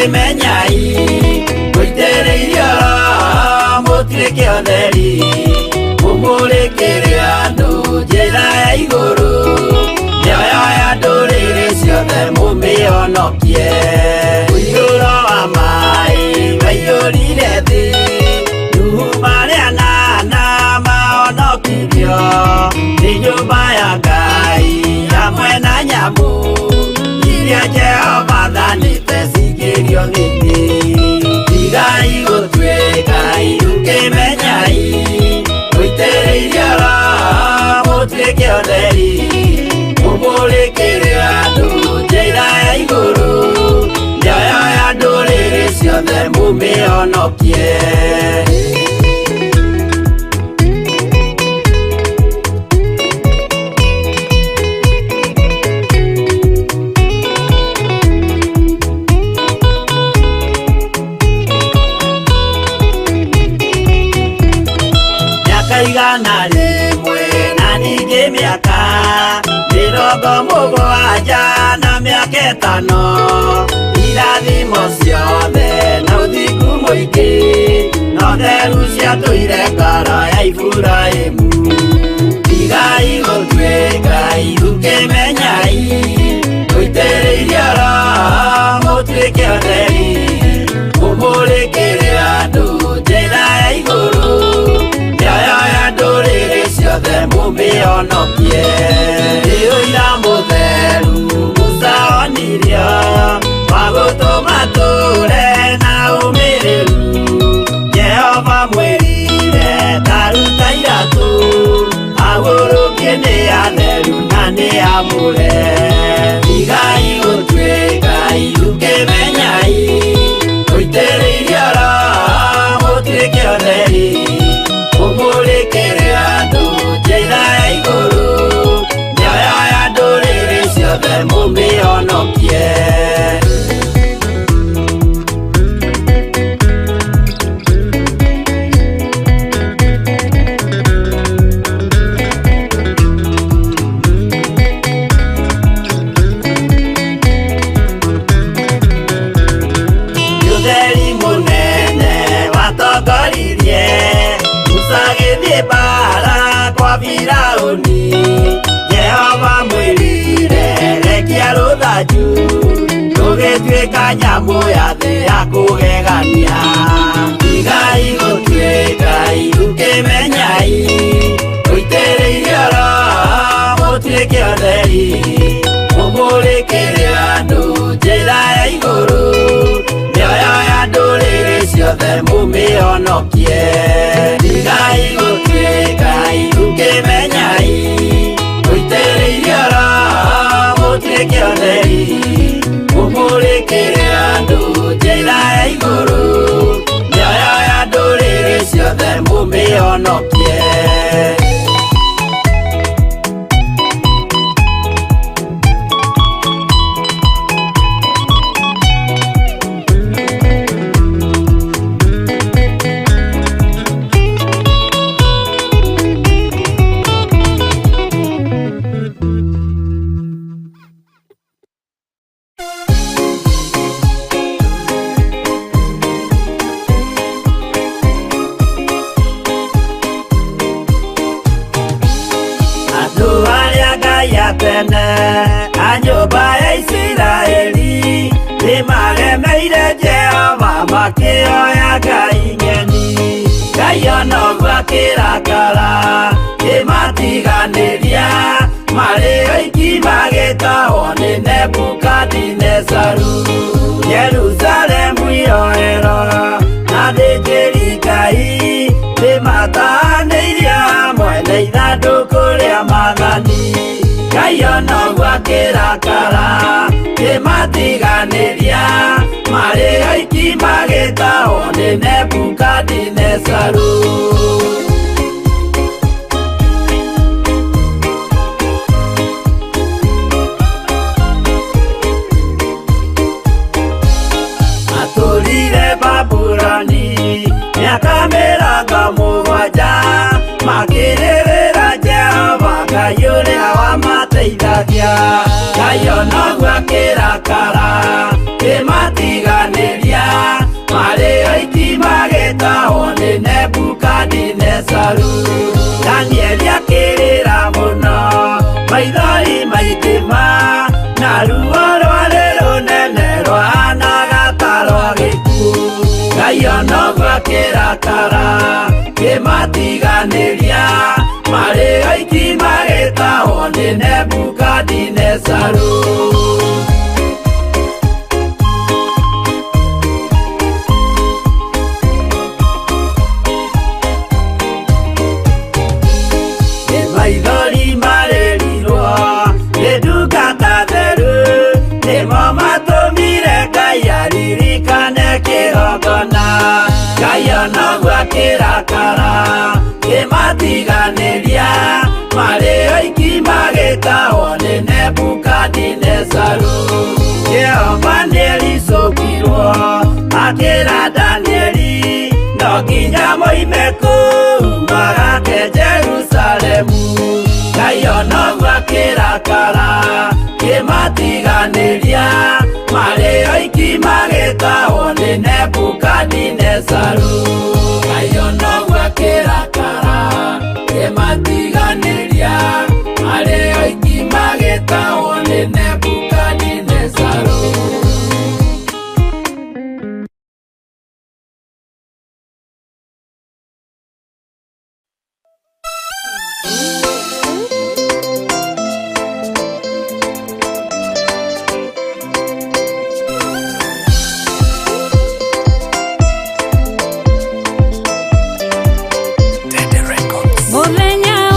Menyai Muturire-Ini Muturike otheri Mumurikire andu njira ya iguru Mioyo ya nduriri ciothe mumionokie Mũiyũro wa maĩ waiyũrire thĩ Nuhu marĩa nana mahonokirio Nĩ nyũmba ya Ngai hamwe na nyamũ iria Jehova thanĩte cingĩrio thĩ-inĩ Tigai gũtuĩka iruke menyai Mũitĩrĩire Muturike otheri Mumurikire andu njĩra ya igũrũ Mioyo ya ndũrĩrĩ ciothe mumĩhonokie igana rĩmwe na ningĩ mĩaka 70 na mĩaka 5 irathimo ciothe na ũthingu mũingĩ na ũtheru ciatũire ngoro ya Iburahĩmu Tigai gũtuĩka iruke menyai Mũitĩrĩire Muturike otheri Mumurikire andu njĩra ya igũrũ ciothe mumĩhonokie Ũira mũtheru Musa onirio wa gũtũma tũre na ũmĩrĩru Jehova mwĩrire taruta iratũ agũrũkie nĩ atheru na nĩ amũre Tigai gũtuĩka iruke menyai Mũitĩrĩire Muturike otheri Mumurikire andu njĩra ya igũrũ Mioyo ya ndũrĩrĩ ciothe mumĩhonokie Ũtheri mũnene watongoririe Musa agĩthiĩ mbara kwa Firaũni Jehova mwĩrire rekia rũthanju rũgĩtuĩka nyamũ ya thĩ ya kũgegania Tigai gũtuĩka iruke menyai Mũitĩrĩire Muturike otheri Mumurikire andu njĩra ya igũrũ Mioyo ya ndũrĩrĩ ciothe mumĩhonokie Tigai gũtuĩka iruke menyai Mũitĩrĩire Muturike otheri Mumurikire andu njĩra ya igũrũ Mioyo ya ndũrĩrĩ ciothe mumĩhonokie A nyũmba ya Isiraeli nĩmaremeire Jehova makĩoya ngai ng'eni Ngai ona ũguo akĩrakara kĩmatiganĩria marĩ oiki magĩtahwo nĩ Nebukadinezaru Jerusalemu iroero na athĩnjĩri Ngai nĩmatahanĩirie hamwe na ithandũkũ rĩa wathani. Ngai onogwo akĩrakara kĩmatiganĩria, marĩ aiki magĩtahwo nĩ Nebukadinezaru. Atũrire Babuloni mĩaka 70, makĩrĩrĩra Jehova Ngai ũrĩa wamateithagia. Ngai onogwo akĩrakara kĩmatiganĩria, marĩ aiki magĩtahwo nĩ Nebukadinezaru. Danieli akĩrĩra mũno, maithori maitĩma, na ruo rwarĩ rũnene rwahanaga ta rwa gĩkuũ. Ngai onogwo akĩrakara kĩmatiganĩria, marĩ aiki magĩtahwo nĩ Nebukadinezaru. Nĩ maithori marĩrirwo nĩ ndungata theru, nĩmo matũmire Ngai aririkane kĩgongona. Ngai onogwo akĩrakara kĩmatiganĩria, marĩ aiki magĩtahwo nĩ Nebukadinezaru. Jehova nĩericũkirwo akĩra Danieli, no nginya moime kũu magake Jerusalemu. Ngai onogwo akĩrakara kĩmatiganĩria, marĩ aiki magĩtahwo nĩ Nebukadinezaru. Ngai onogwo akĩrakara kĩmatiganĩria, marĩ aiki magĩtahwo nĩ Nebukadinezaru. Mwathani,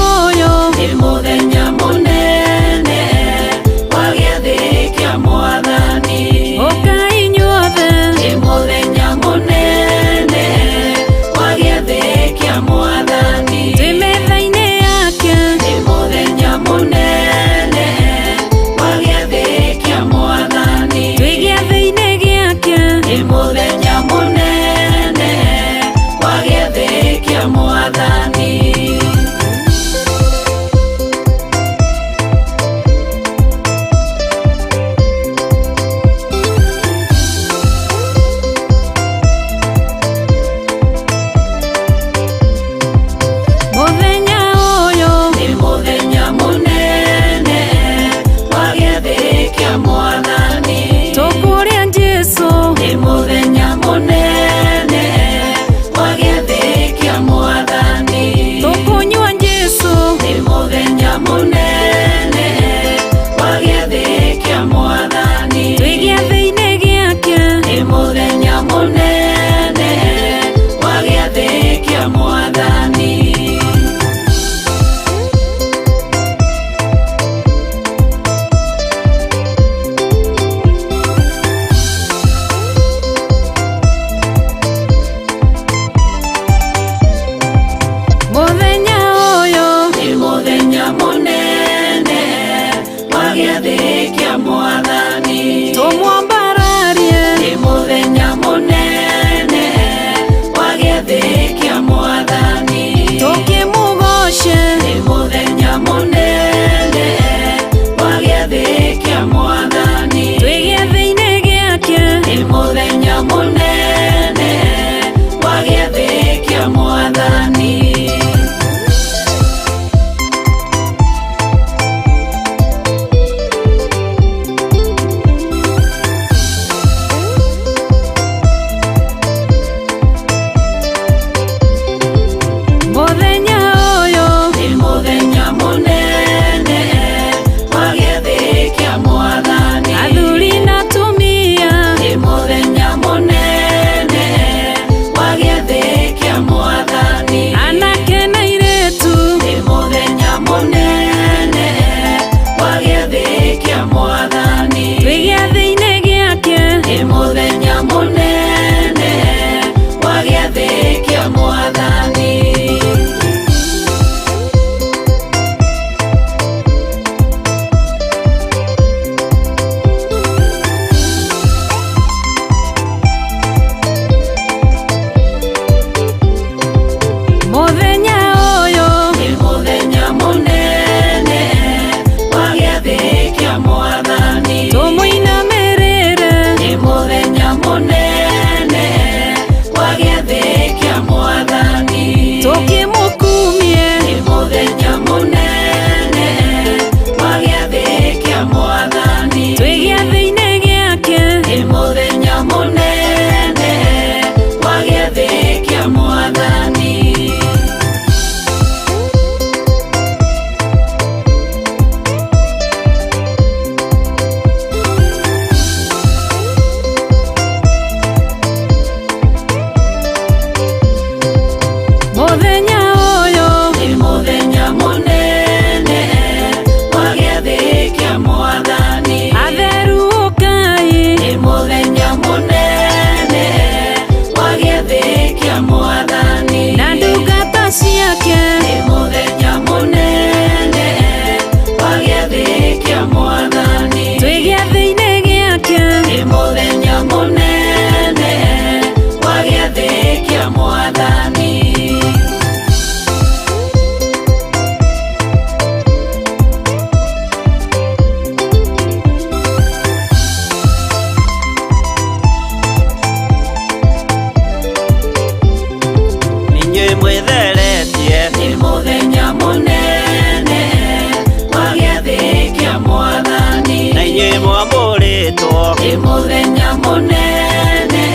ni muthenya munene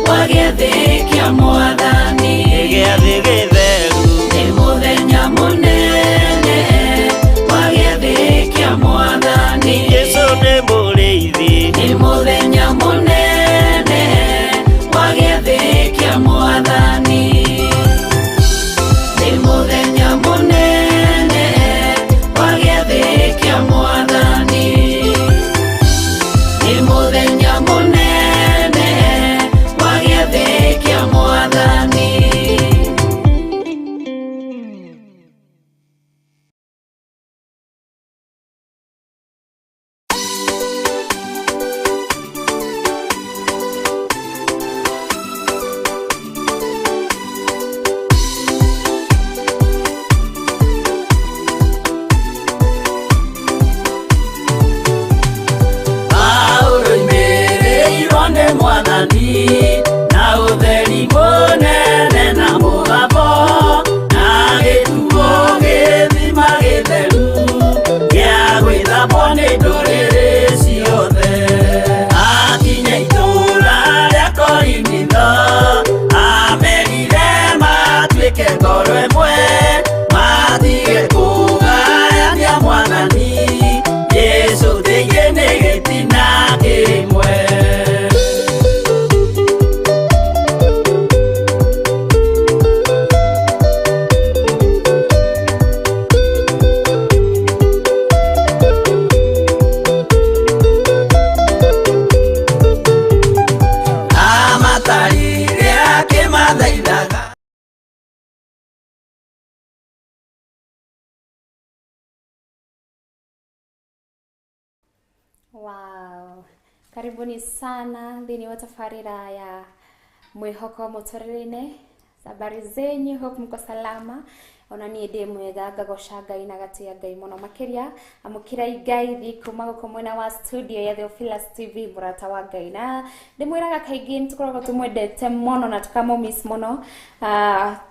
wa gĩathĩ kĩa Mwathani, gĩathĩ gĩtheru, ni muthenya munene wa gĩathĩ kĩa Mwathani, Yesu nĩ mũrĩithi, ni muthenya munene wa gĩathĩ kĩa Mwathani, ni muthenya munene wa gĩathĩ kĩa Mwathani, ni muthenya munene wa gĩathĩ kĩa Mwathani. Na utheri munene na mũgambo na gĩtuo gĩthima gĩtheru gĩa gwĩthambwo nĩ ndũrĩrĩ ciothe, akinya itũũra rĩa Korinitho amerire matuĩke ngoro ĩmwe, matige kũgayania Mwathani Yesu thĩinĩ nĩ gĩtina kĩmwe. Wow, karibuni sana thini wa tafarira ya Mwihoko Muturire-Ini. Habari zenyu, hope mko salama. Ona ni ende mwega ngagosha Ngai na gatia Ngai muno makiria amukira Ngai thiku magoko mwena wa studio ya Theophilus TV MURATA wa Ngai, na ndimwiraga kaingĩ nitukoragwo tumwendete muno na tukamumiss muno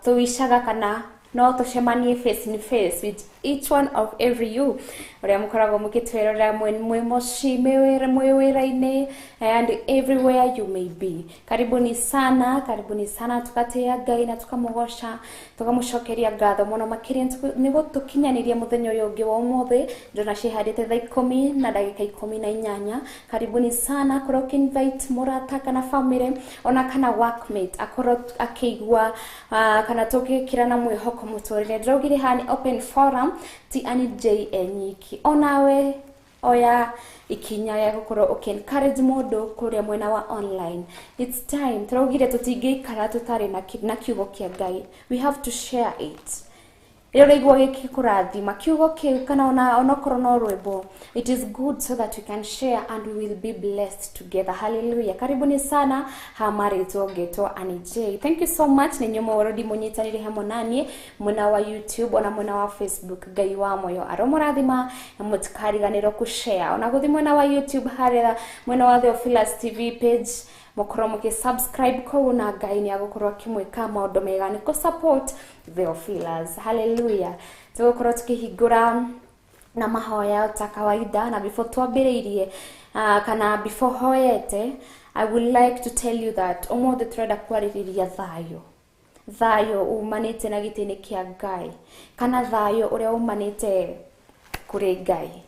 tuishaga kana no tucemanie face in face with each one of every you uria mukoragwo mukitwerera mwe moshi mwewera-ini and everywhere you may be. Karibuni sana tukatea Ngai na tukamugosha tukamucokeria ngatho muno makiria nigo tukinyaniria muthenya uyu ungi wa umuthi ndona cihadite thaa 10 na ndagika 18. Karibuni sana kuro invite MURATA kana family ona kana workmate akoro akigwa kana tukikira na Mwihoko Muturire ndrogire hani open forum ti ani NGAI onawe oya ikinya ya gukoro encourage mundu kuria mwena wa online. It's time turogire tutingikara tutari na kiugo kia Ngai, we have to share it. Iraigwa gikurathima kiugo kiu kana ona korona rwebo, it is good so that we can share and we will be blessed together. Hallelujah. Karibuni sana hamari tuogeto anije. Thank you so much ni nyuma already munyitanire hamwe nani mwena wa YouTube ona mwena wa Facebook. Ngai wa moyo aromurathima na mutikariganiro ku share ona guthi mwena wa YouTube harira mwena wa Theophilus TV page mukoro muke subscribe ko na Ngai ni agukoro kimweka maundu mega ni ko support Theophilus. Hallelujah. Tugukoro tukihigura na mahoya ta kawaida, na before twambiririe kana before hoyete, I would like to tell you that omo the thread kwariria thayo umanite na gitini kia Ngai kana thayo uria umanite kuri Ngai,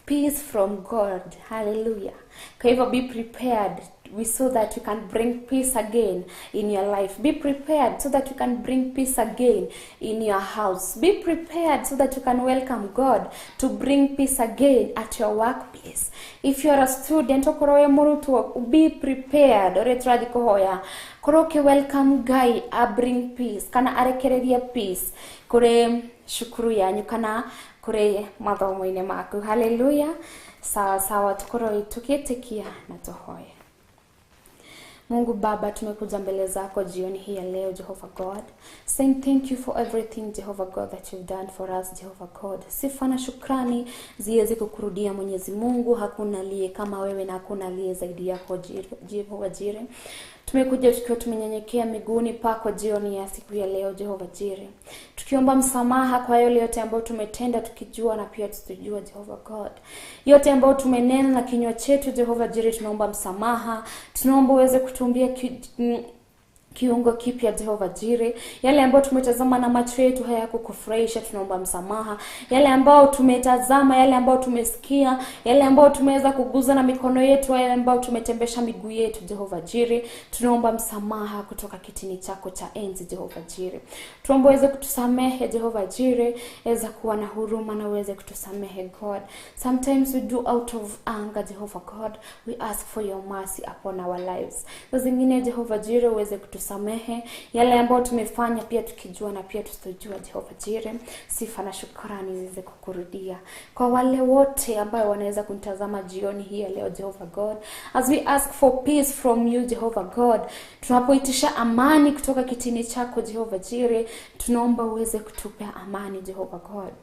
peace from God. Hallelujah. Kwa be prepared so that you can bring peace again in your life. Be prepared so that you can bring peace again in your house. Be prepared so that you can welcome God to bring peace again at your workplace. If you are a student, be prepared. Koroke welcome Ngai bring peace. Kana arekereria peace. Kure shukuru yanyu kana kure mathomo-ini maku. Hallelujah. Sawa tukoro tukitikia na tuhoye. Mungu Baba, tumekuja mbele zako jioni hii ya leo, Jehovah God, saying thank you for everything, Jehovah God, that you've done for us, Jehovah God. Sifa na shukrani ziweze kukurudia Mwenyezi Mungu. Hakuna aliye kama wewe na hakuna aliye zaidi yako, Jehovah Jireh. Tumekuja tukiwa tumenyenyekea miguuni pako jioni ya siku ya leo Jehova Jireh. Tukiomba msamaha kwa yale yote ambayo tumetenda tukijua na pia tusijua Jehova God. Yote ambayo tumenena na kinywa chetu Jehova Jireh, tunaomba msamaha. Tunaomba uweze kutumbia kiungo kipya Jehova Jireh. Yale ambayo tumetazama na macho yetu hayakukufurahisha, tunaomba msamaha. Yale ambayo tumetazama, yale ambayo tumesikia, yale ambayo tumeweza kuguza na mikono yetu, yale ambayo tumetembesha miguu yetu Jehova Jireh, tunaomba msamaha kutoka kitini chako cha enzi Jehova Jireh. Tuomba uweze kutusamehe Jehova Jireh, weza kuwa na huruma na uweze kutusamehe God. Sometimes we do out of anger Jehova God. We ask for your mercy upon our lives. Zingine Jehova Jireh uweze kutusamehe yale ambayo tumefanya pia tukijua na pia tusijua Jehova Jireh. Sifa na shukrani ziweze kukurudia. Kwa wale wote ambao wanaweza kunitazama jioni hii leo Jehova God, as we ask for peace from you Jehova God, tunapoitisha amani kutoka kitini chako Jehova Jireh, tunaomba uweze kutupea amani Jehova God.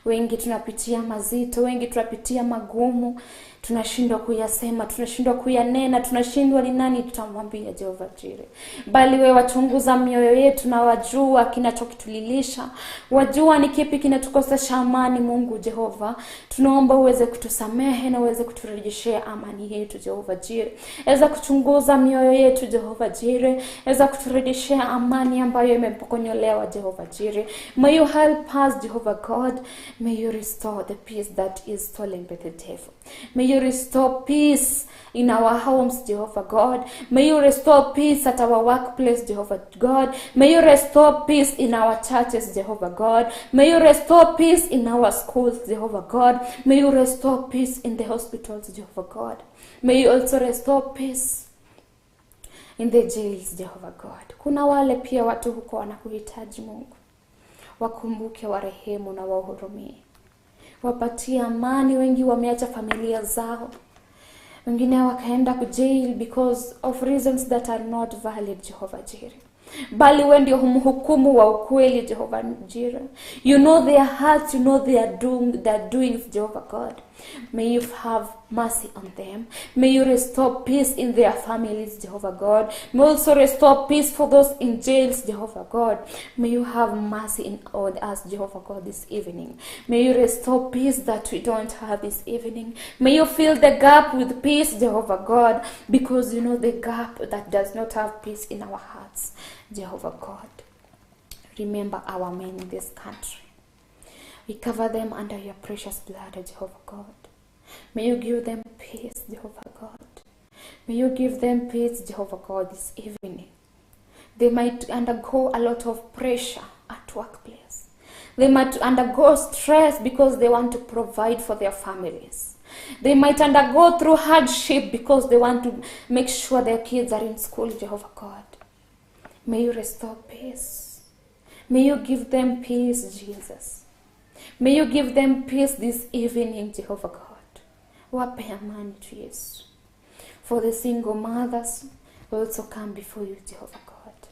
Wengi tunapitia mazito, wengi tunapitia magumu, tunashindwa kuyasema, tunashindwa kuyanena, tunashindwa ni nani tutamwambia Jehova Jireh. Bali wewe wachunguza mioyo yetu na wajua kinachokitulilisha, wajua ni kipi kinatukosesha amani Mungu Jehova. Tunaomba uweze kutusamehe na uweze kuturejeshea amani yetu Jehova Jireh. Weza kuchunguza mioyo yetu Jehova Jireh, weza kuturejeshea amani ambayo imepokonyolewa Jehova Jireh. May you help us Jehova God. May you restore the peace that is stolen by the devil. May you restore peace in our homes Jehovah God. May you restore peace at our workplace Jehovah God. May you restore peace in our churches Jehovah God. May you restore peace in our schools Jehovah God. May you restore peace in the hospitals Jehovah God. May you also restore peace in the jails Jehovah God. Kuna wale pia watu huko wanakuhitaji Mungu. Wakumbuke, warehemu na wahurumie. Wapatie amani. Wengi wameacha familia zao, wengine wakaenda ku jail because of reasons that are not valid Jehovah Jireh. Bali wewe ndio mhukumu wa ukweli Jehovah Jireh. You know their hearts, you know their doings Jehovah God. May you have mercy on them. May you restore peace in their families Jehovah God. May you also restore peace for those in jails Jehovah God. May you have mercy on us Jehovah God this evening. May you restore peace that we don't have this evening. May you fill the gap with peace Jehovah God, because you know the gap that does not have peace in our hearts Jehovah God. Remember our men in this country. We cover them under your precious blood, Jehovah God. May you give them peace, Jehovah God. May you give them peace, Jehovah God, this evening. They might undergo a lot of pressure at workplace. They might undergo stress because they want to provide for their families. They might undergo through hardship because they want to make sure their kids are in school, Jehovah God. May you restore peace. May you give them peace, Jesus. May you give them peace this evening, Jehovah God. Wape amani tu Yesu. For the single mothers will also come before you, Jehovah God.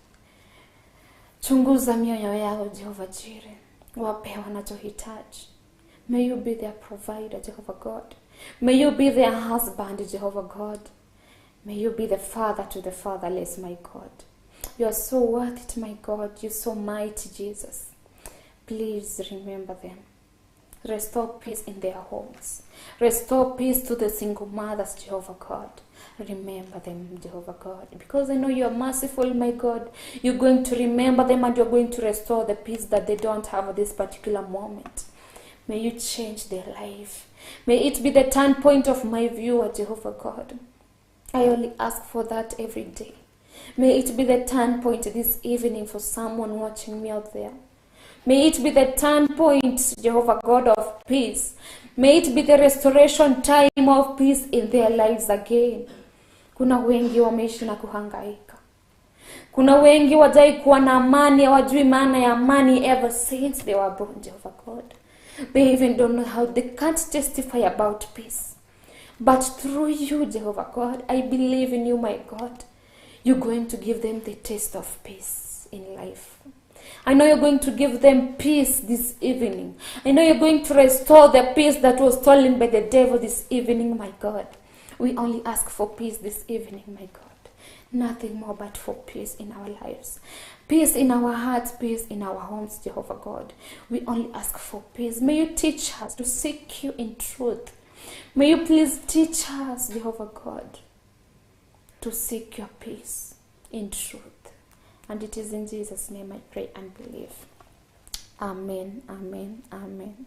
Chunguza mioyo yao, Jehovah Jireh. Wape wanachohitaji. May you be their provider, Jehovah God. May you be their husband, Jehovah God. May you be the father to the fatherless, my God. You are so worth it, my God. You are so mighty, Jesus. Please remember them. Restore peace in their homes. Restore peace to the single mothers, Jehovah God. Remember them, Jehovah God. Because I know you are merciful, my God. You're going to remember them and you're going to restore the peace that they don't have at this particular moment. May you change their life. May it be the turn point of my viewer, Jehovah God. I only ask for that every day. May it be the turn point this evening for someone watching me out there. May it be the turn point, Jehovah God, of peace. May it be the restoration time of peace in their lives again. Kuna wengi wameishi na kuhangaika. Kuna wengi wajai kuwa na amani, hawajui maana ya amani ever since they were born, Jehovah God. They even don't know how, they can't testify about peace. But through you, Jehovah God, I believe in you, my God. You're going to give them the taste of peace in life. I know you're going to give them peace this evening. I know you're going to restore the peace that was stolen by the devil this evening, my God. We only ask for peace this evening, my God. nothing more but for peace in our lives, peace in our hearts, peace in our homes, Jehovah God. We only ask for peace. May you teach us to seek you in truth. May you please teach us, Jehovah God, to seek your peace in truth. And it is in Jesus' name I pray and believe. Amen, amen, amen.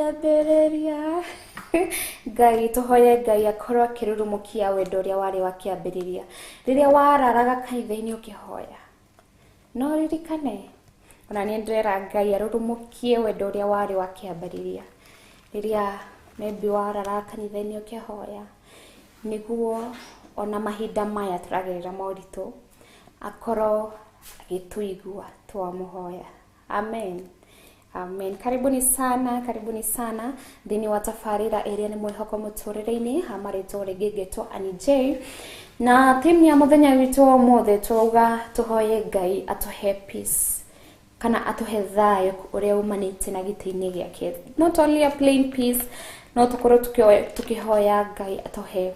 kiambiriria Ngai tuhoye Ngai akorwo akirurumukia wendo uria wari wa kiambiriria riria wararaga kanitha-ini ukihoya no ririkane ona ni ndrera Ngai arurumukie wendo uria wari wa kiambiriria riria maybe wararaga kanitha-ini ukihoya niguo ona mahinda maya turagerera mauritu akorwo agituigua twamuhoya. Amen. Amen. Karibuni sana thini wa tafarira iria ni Mwihoko Muturire-Ini hamarito rigigetwo NGAI na theme ya muthenya witu wa mothe tuga tuhoye Ngai atuhe peace kana atuhe thayo uria umanite na giti-ini giake. Not only a plain peace, no tukorwo tukihoya Ngai atuhe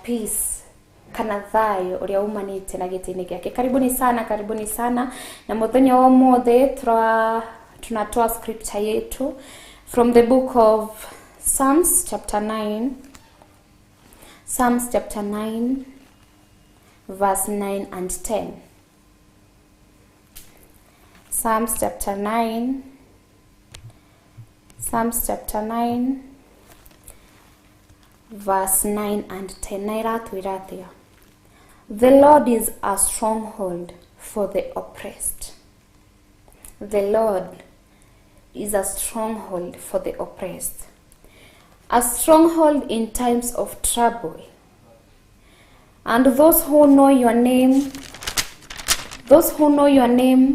peace kana thayo uria umanite na giti-ini giake. Karibuni sana na muthenya wa mothe tunatoa scripture yetu from the book of Psalms chapter 9 verse 9 and 10. Psalms chapter 9 verse 9 and 10. Nairatwiratia. The Lord is a stronghold for the oppressed. The Lord is a stronghold for the oppressed. A stronghold in times of trouble. And those who know your name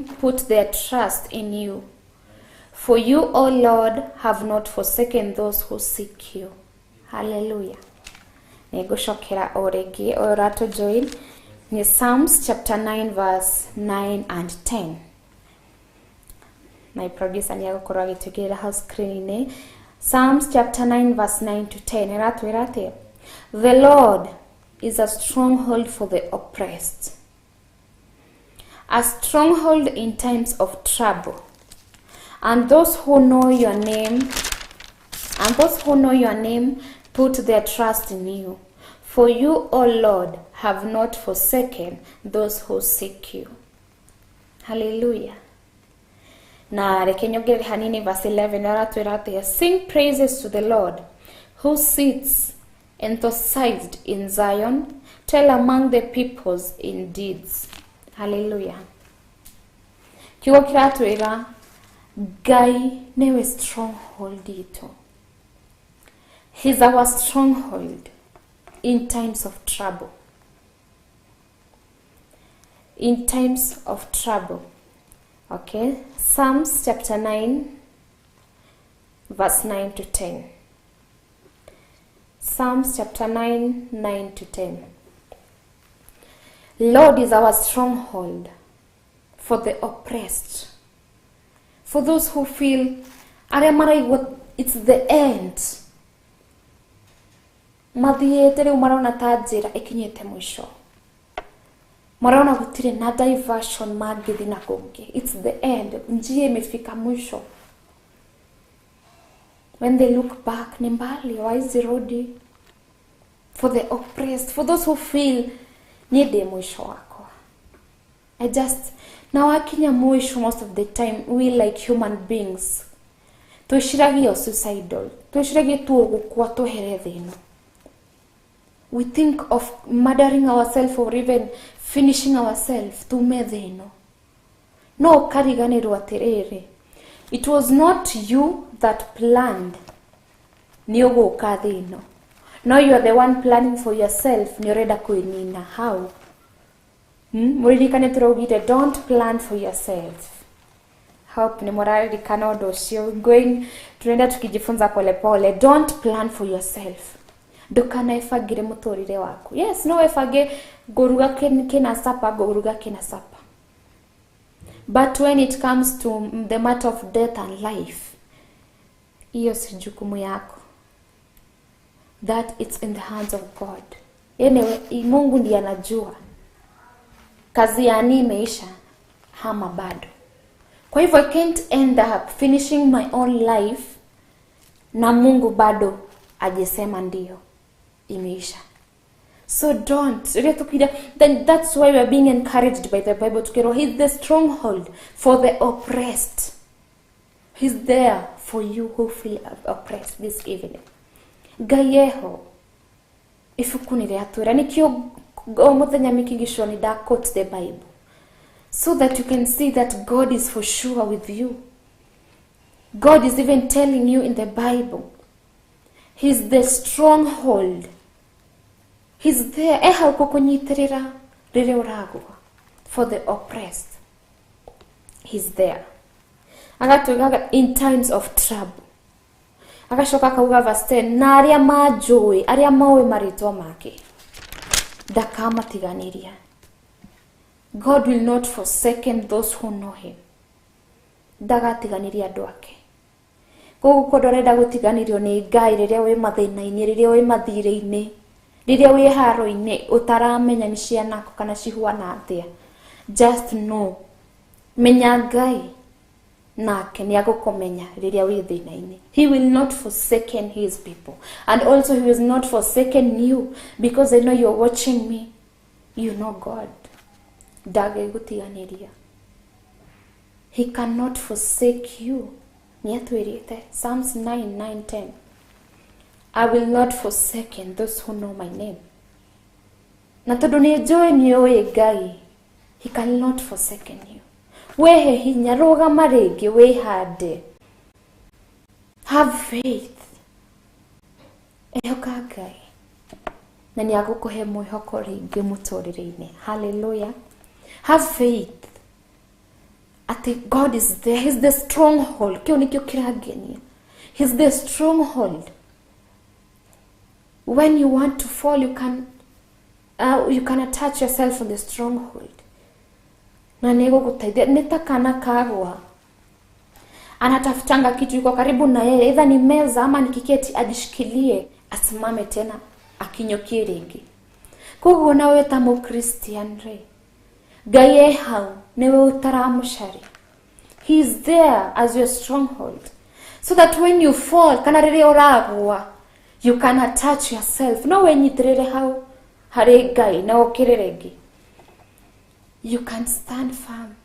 put their trust in you. For you, O Lord, have not forsaken those who seek you. Hallelujah. Negoshokera oregi orato join ni Psalms chapter 9 verse 9 and 10. My producer ni agukora gitugira house screen ni Psalms chapter 9 verse 9 to 10. Irate. The Lord is a stronghold for the oppressed. A stronghold in times of trouble. And those who know your name put their trust in you. For you, O Lord, have not forsaken those who seek you. Hallelujah. Na rekenyogere hanini verse 11. Sing praises to the Lord, who sits enthroned in Zion. Tell among the peoples in deeds. Hallelujah. Kigo kiratwira Ngai newe stronghold itu. He's our stronghold in times of trouble. In times of trouble. Okay? Psalms chapter 9 verse 9 to 10. Psalms chapter 9 to 10. Lord is our stronghold for the oppressed. For those who feel it's the end. Mathiete riu marona ta njira ikinyite mwisho. Marona gutire na diversion magithi na kungi. It's the end. Njia imefika mwisho. When they look back, ni mbali, why is the road for the oppressed, for those who feel ni mwisho wako. Now akinya mwisho most of the time, we like human beings tuishiragia suicidal, tuishiragia gukua tuhere thino. We think of murdering ourselves or even finishing ourselves tume thino. No kariganirwo atiriri. It was not you that planned ni uguka thino. No, you are the one planning for yourself ni urenda kuinina. How? Muririkane turogire, don't plan for yourself. Hope ni muririkane undu ucio going tunaenda tukijifunza pole pole. Don't plan for yourself. Ndukana ifagire muturire waku. Yes, no ifage goruga kina sapa goruga kina sapa. But when it comes to the matter of death and life, hiyo si jukumu yako. That it's in the hands of God. Anyway, Mungu ndiye anajua. Kazi ya ni imeisha hama bado. Kwa hivyo I can't end up finishing my own life na Mungu bado ajesema ndio imeisha. So don't. Then that's why we are being encouraged by the Bible to get. He's the stronghold for the oppressed. He's there for you who feel oppressed this evening. Gayeho. Ifukunire atwira nikyo omuthenya mikigisho ni da quote the Bible. So that you can see that God is for sure with you. God is even telling you in the Bible. He's the stronghold. He's there. For the oppressed. He's there. In times of trouble. Agashoka kauga verse 10. Na aria majui, aria mawe marito make. Dakama tiganiria. God will not forsake those who know him. Daga tiganiria doake. Kogu kodoreda gutiganirio ni Ngai riria we mathina-ini, riria we mathire-ini, riria we haro-ini, utaramenya ni ciana kana cihuana atia. Just know, menya Ngai nake ni agukomenya riria we thina-ini. He will not forsake his people, and also he will not forsake you, because I know you're watching me. You know God. Dage gutiganiria. He cannot forsake you. Psalms 9:10. I will not forsake those who know my name. Na tondu ni joy ni oe Ngai, he cannot forsake you. Wehe hinya rugama ringi wihande. Have faith. Ehoka Ngai. Na ni agukuhe mwihoko ringi muturire-ini. Hallelujah. Have faith. God is there. He's the stronghold. He's the stronghold. When you want to fall, you can attach yourself on the stronghold. Na nego kutaidia nitakana kagwa. Anatafutanga kitu yuko karibu na yeye, either ni meza ama ni kiketi, ajishikilie asimame tena akinyokie ringi. Kugo nawe ta mu Christian re. Gaye hau newe utaramushari. He is there as your stronghold. So that when you fall, kana rere oragwa, you can attach yourself. No when yitrere hau hare Ngai na okireregi. You can stand firm.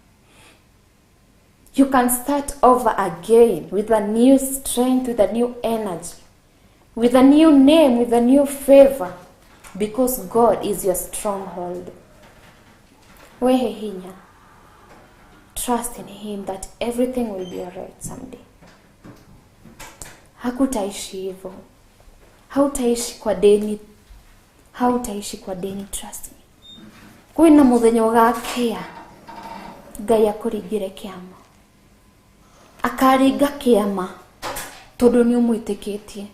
You can start over again with a new strength, with a new energy, with a new name, with a new favor, because God is your stronghold. Wehe hinya. Trust in him that everything will be alright someday. Hakutaishi hivyo. Hautaishi kwa deni. Hautaishi kwa deni, trust me. Kwina muthenya ugakea. Ngai akurigire kiama. Akariga kiama tondu ni umwitikitie.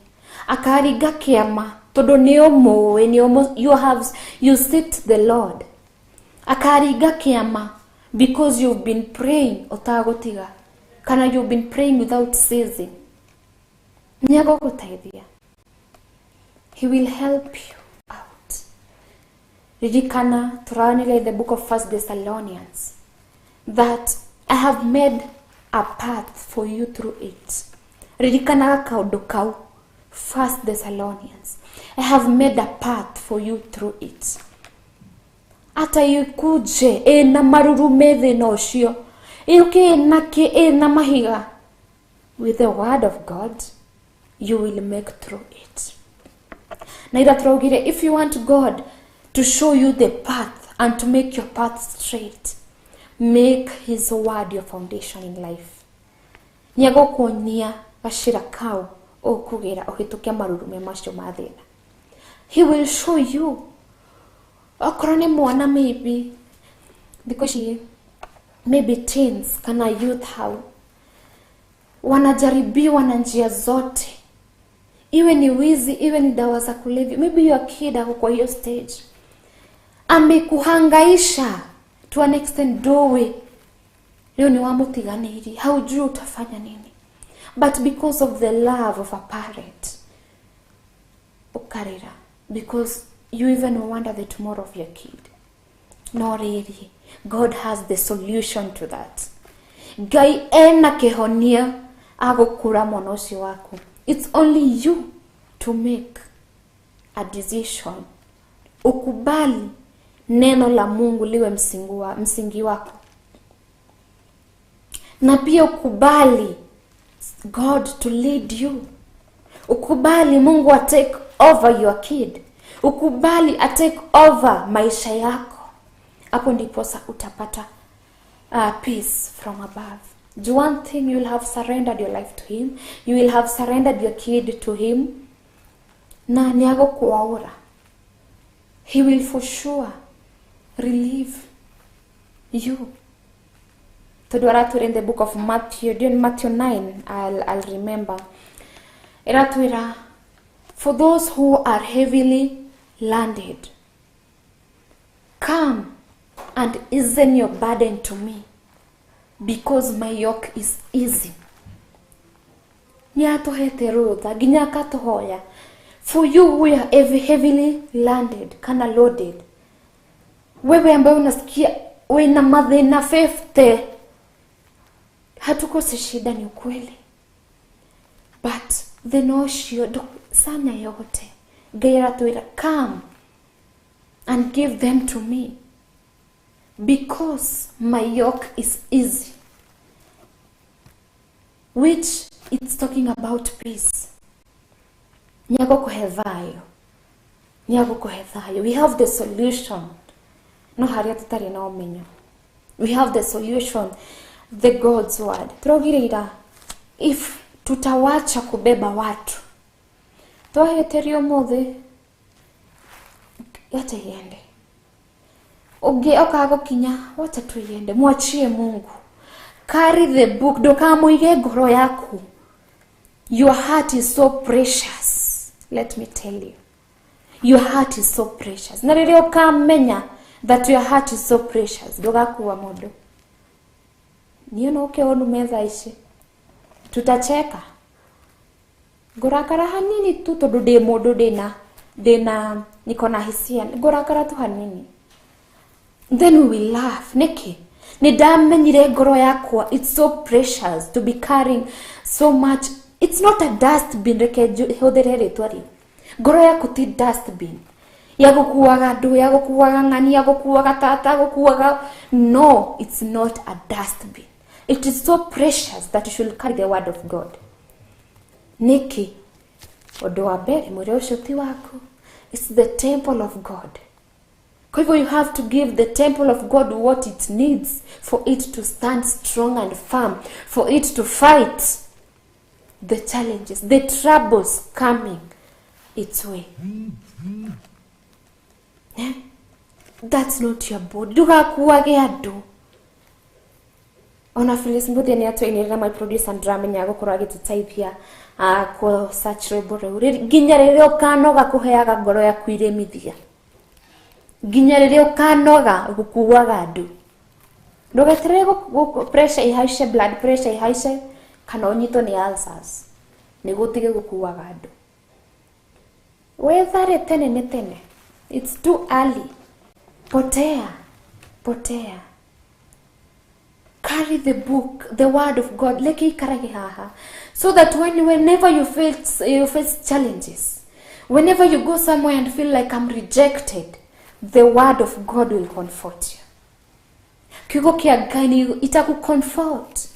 Akariga kiama tondu ni umuwe, you sit the Lord. Akariga kiama because you've been praying otagotiga. Kana you've been praying without ceasing. Nyago kutaithia. He will help you out. Ririkana turanile in the book of 1 Thessalonians that I have made a path for you through it. Ririkana kaudokau 1 Thessalonians. I have made a path for you through it. Ata yukuje na marurumethe no cio. Yuke nake na mahiga. With the word of God, you will make through it. If you want God to show you the path and to make your path straight, make his word your foundation in life. Niago kuonia gashira kau o kugera ohitukia marurume macio mathina. He will show you. Okorone mwana maybe because she maybe teens kana youth how wanajaribiwa na njia zote, iwe ni wizi, iwe ni dawa za kulevya. Maybe your kid ako kwa hiyo stage, amekuhangaisha to an extent dowe leo ni wamutiganiri, haujui utafanya nini, but because of the love of a parent ukarira, because you even wonder the tomorrow of your kid. No, really, God has the solution to that. Gai ena kehonia agukura monosi wako. It's only you to make a decision. Ukubali neno la Mungu liwe msingi wako. Na pia ukubali God to lead you. Ukubali Mungu a take over your kid. Ukubali a take over maisha yako. Hapo ndipo utapata peace from above. Do one thing, you will have surrendered your life to him. You will have surrendered your kid to him. Na niago kuaura. He will for sure relieve you. Todoratu in the book of Matthew, during Matthew 9, I'll remember. Eratuira, for those who are heavily landed, come and ease your burden to me, because my yoke is easy. For you who are heavily landed, kana loaded. Wewe ambaye unasikia wewe na madhina 50, hatukosi shida, ni ukweli. But the notion sana yote gaira tuira, come and give them to me, because my yoke is easy, which it's talking about peace. Nyago kuhethayo. We have the solution. No haria tutari na omenyo. We have the solution, the God's word. Trogireira, if tutawacha kubeba watu, twaheterio mothe yate yende. Oge okago kinya, wacha tuyende, mwachie Mungu. Carry the book, dokamuige ngoro yaku. Your heart is so precious. Let me tell you. Your heart is so precious. Na rĩrĩa ukamenya that your heart is so precious, dogakuwa modo. Niyo no keonu meza ici. Tutacheka. Ngorakara hanini tu tondu ndi mundu ndina nikona hisia. Ngorakara tu hanini. Then we will laugh. Niki. Nidamenyire ngoro yakwa. It's so precious to be carrying so much. It's not a dustbin. Reke hodere twari. Ngoro yaku ti dustbin. Yagukuwaga ndu, yagukuwaga ngani, yagukuwaga tata, yagukuwaga. No, it's not a dustbin. It is so precious that you should carry the word of God. Niki, odoa bere mureushoti wako. It's the temple of God. Kwa hivyo you have to give the temple of God what it needs for it to stand strong and firm, for it to fight the challenges, the troubles coming its way. Yeah? That's not your body. Duga kuwage adu. Ona Phyllis Mbudi ni atu inirira my producer and drama nyago kuragi tutaithia ko search rebore. Ginya rero kanoga kuheaga ngoro ya kwiremithia. Ginya rero kanoga gukuwaga adu. Ndogetere pressure ihaice, blood pressure ihaice, kana onyito ni ulcers. Nigutige gukuwaga adu. Wethare tene ne tene. It's too early. Potea. Carry the book, the word of God. Leki karagi haha. So that whenever you face challenges, whenever you go somewhere and feel like I'm rejected, the word of God will comfort you. Kigo kia gani itakucomfort,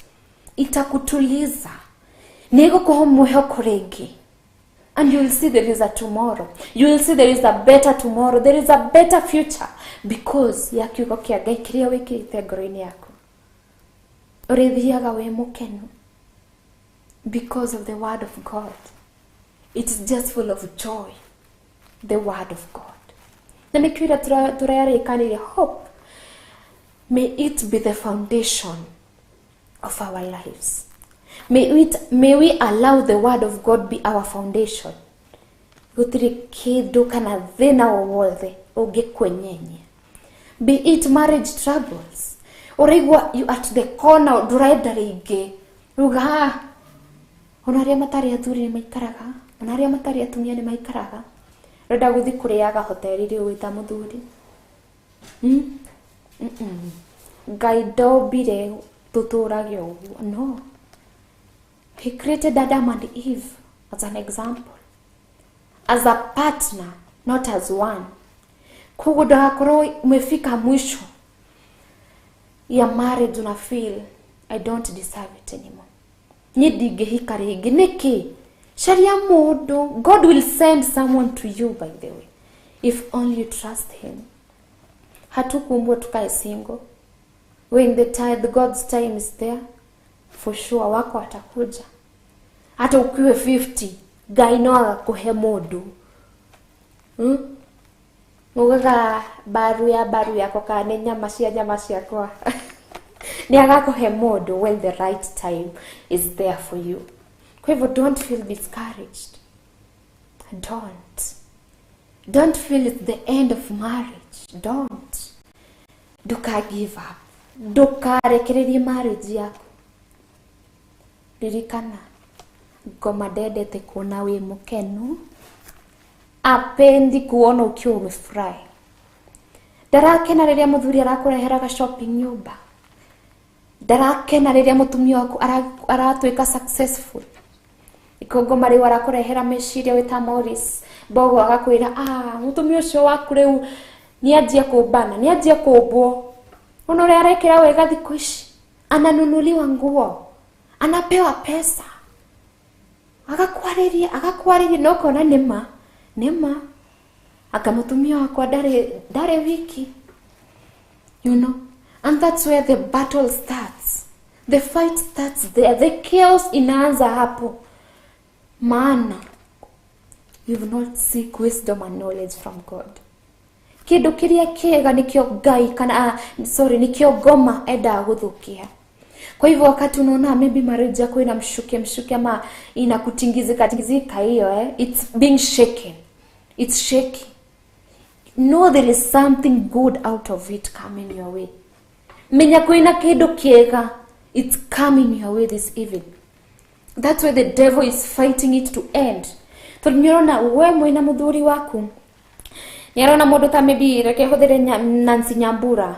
itakutuliza. Nego kuho Mwihoko regi. And you will see there is a tomorrow. You will see there is a better tomorrow. There is a better future. Because ya kiugo kia Ngai kiria wikirite ngoro-ini yaku. Urithiaga we mukenu. Because of the word of God. It is just full of joy. The word of God. Na nikwira turayarikanire hope. May it be the foundation of our lives. May we allow the word of God be our foundation. Gutiri kindu kana thina o wothe ungikwenyenye. Be it marriage troubles. Origwa you at the corner durenda ringi. Ruga. Onaria matari athuri ni maikaraga. Onaria matari atumia ni maikaraga. Renda guthi kuriaga hoteli ri wita muthuri. Ngai ndobire tuturage uguo. No. He created Adam and Eve as an example. As a partner, not as one. Kuguda kuro umefika mwisho ya marriage una feel I don't deserve it anymore. Nye ndingĩhika rĩngĩ nĩkĩ? Sharia mũndũ. God will send someone to you, by the way, if only you trust him. Hatukuumbwa tukae single. When the God's time is there, for sure wako atakuja. Hata ukiwe 50, Ngai no agakuhe mũndũ. Mugaga baru yako kana nyama ciakwa. Ni agakuhe mũndũ when the right time is there for you. Kwa hivyo don't feel discouraged. Don't feel it's the end of marriage. Don't. Duka give up. Ndukarekererie marriage yako. Ririkana, ngoma ndendete kuona wi mukenu, apendi kuona ukiwa umefurahi. Ndarakena riria muthuri arakureheraga shopping nyumba. Ndarakena riria mutumia waku aratuika successful. Ikongoma riu arakurehera meciria wita Morris, bogo agakwira mutumia ucio waku riu nianjia kumbana, nianjia kumbwo. Ona uri arekera wega thikũ ici, ananunuliwa nguo, anapewa pesa, agakwariria no kona nema akamutumia wakwa dare wiki, you know. And that's where the battle starts, the fight starts there, the chaos inaanza hapo. Maana you've not seek wisdom and knowledge from God. Kindu kiria kiega nikio Ngai nikio ngoma enda guthukia. Kwa hivyo wakati unaona maybe marriage yako ina mshuke ama inakutingizika hiyo it's being shaken. It's shaky. Know there is something good out of it coming your way. Menya kuina kindu kiega, it's coming your way this evening. That's why the devil is fighting it to end. Tunyona we mwina muthuri waku. Niarona mundu ta maybe reke huthire Nancy Nyambura.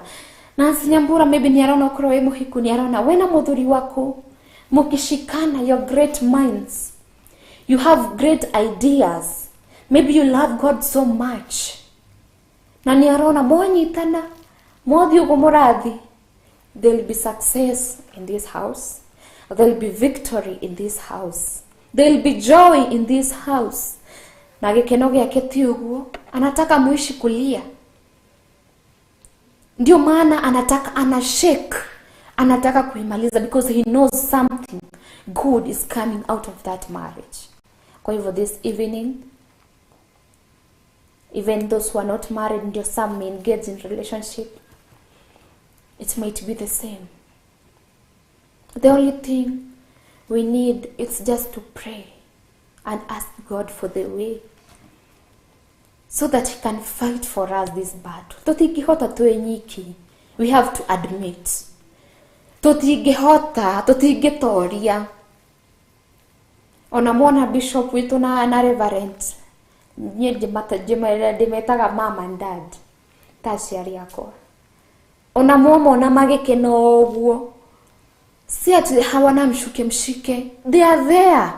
Nancy Nyambura maybe niarona okoro we muhiku, niarona we na muthuri waku mukishikana, your great minds. You have great ideas. Maybe you love God so much. Na niarona mwanyitana, mothi ugo murathi. There will be success in this house. There will be victory in this house. There will be joy in this house. Na gikeno giake ti uguo, anataka muishi kulia. Ndio maana anashake, anataka kuimaliza, because he knows something good is coming out of that marriage. Kwa hivyo this evening, even those who are not married, ndio some may engage in relationship, it might be the same. The only thing we need is just to pray and ask God for the way, so that he can fight for us this battle. Tutingihota twenyiki. We have to admit. Tutingihota, tutingitoria. Ona mwana bishop witu na reverend. Nye ndimetaga mama and dad. Taciari yako. Ona mwana magikeno uguo. Si ati hawana mshike. They are there.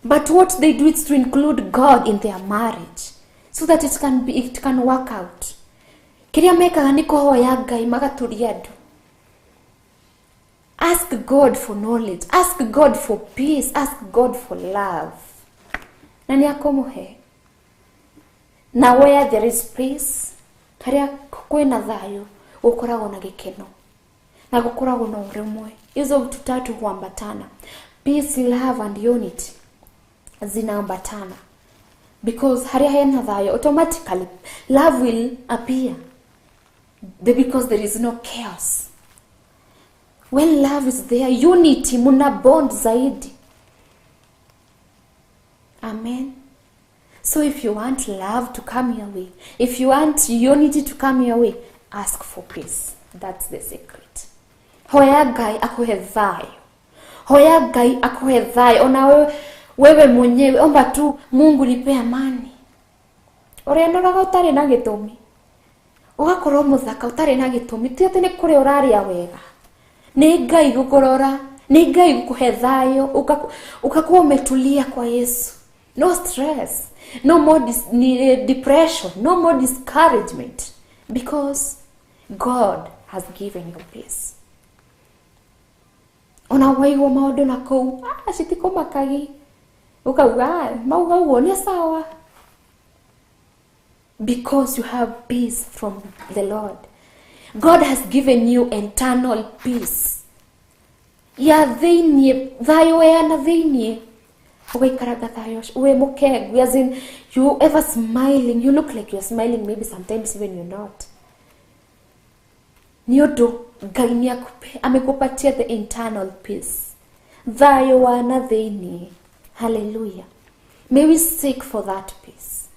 But what they do is to include God in their marriage, so that it can work out. Kiria mekaga ni kuhoya Ngai magaturia andu. Ask God for knowledge, ask God for peace, ask God for love. Na ni akomuhe. Na where there is peace, karia kwina thayo, gukoragwo na gikeno. Na gukoragwo na urumwe. Hizo vitu tatu huambatana. Peace, love and unity zinaambatana. Because haria hena thayo, automatically love will appear. Because there is no chaos. When love is there, unity, muna bond zaidi. Amen. So if you want love to come your way, if you want unity to come your way, ask for peace. That's the secret. Hoya Ngai akuhe thayo. Hoya Ngai akuhe thayo. Ona wewe mwenyewe omba tu Mungu nipe amani. Urendoraga utari na gitumi. Ugakorwo muthaka utari na gitumi. Ti ati ni kuri uraria wega. Ni Ngai gukorora, ni Ngai gukuhe thayo, ukakuwa umetulia kwa Yesu. No stress, no more depression, no more discouragement, because God has given you peace. ona waigwo maundu na kou citiko makagi ukauga mauga uo ni sawa, because you have peace from the Lord. God has given you internal peace. Ya thini thayo ya na thini ugaikaraga thayo we mukegu, as in you ever smiling, you look like you're smiling, maybe sometimes even you're not. Niodo Ngai amekupatia the internal peace, thayo wa na thini. Hallelujah. May we seek for that peace.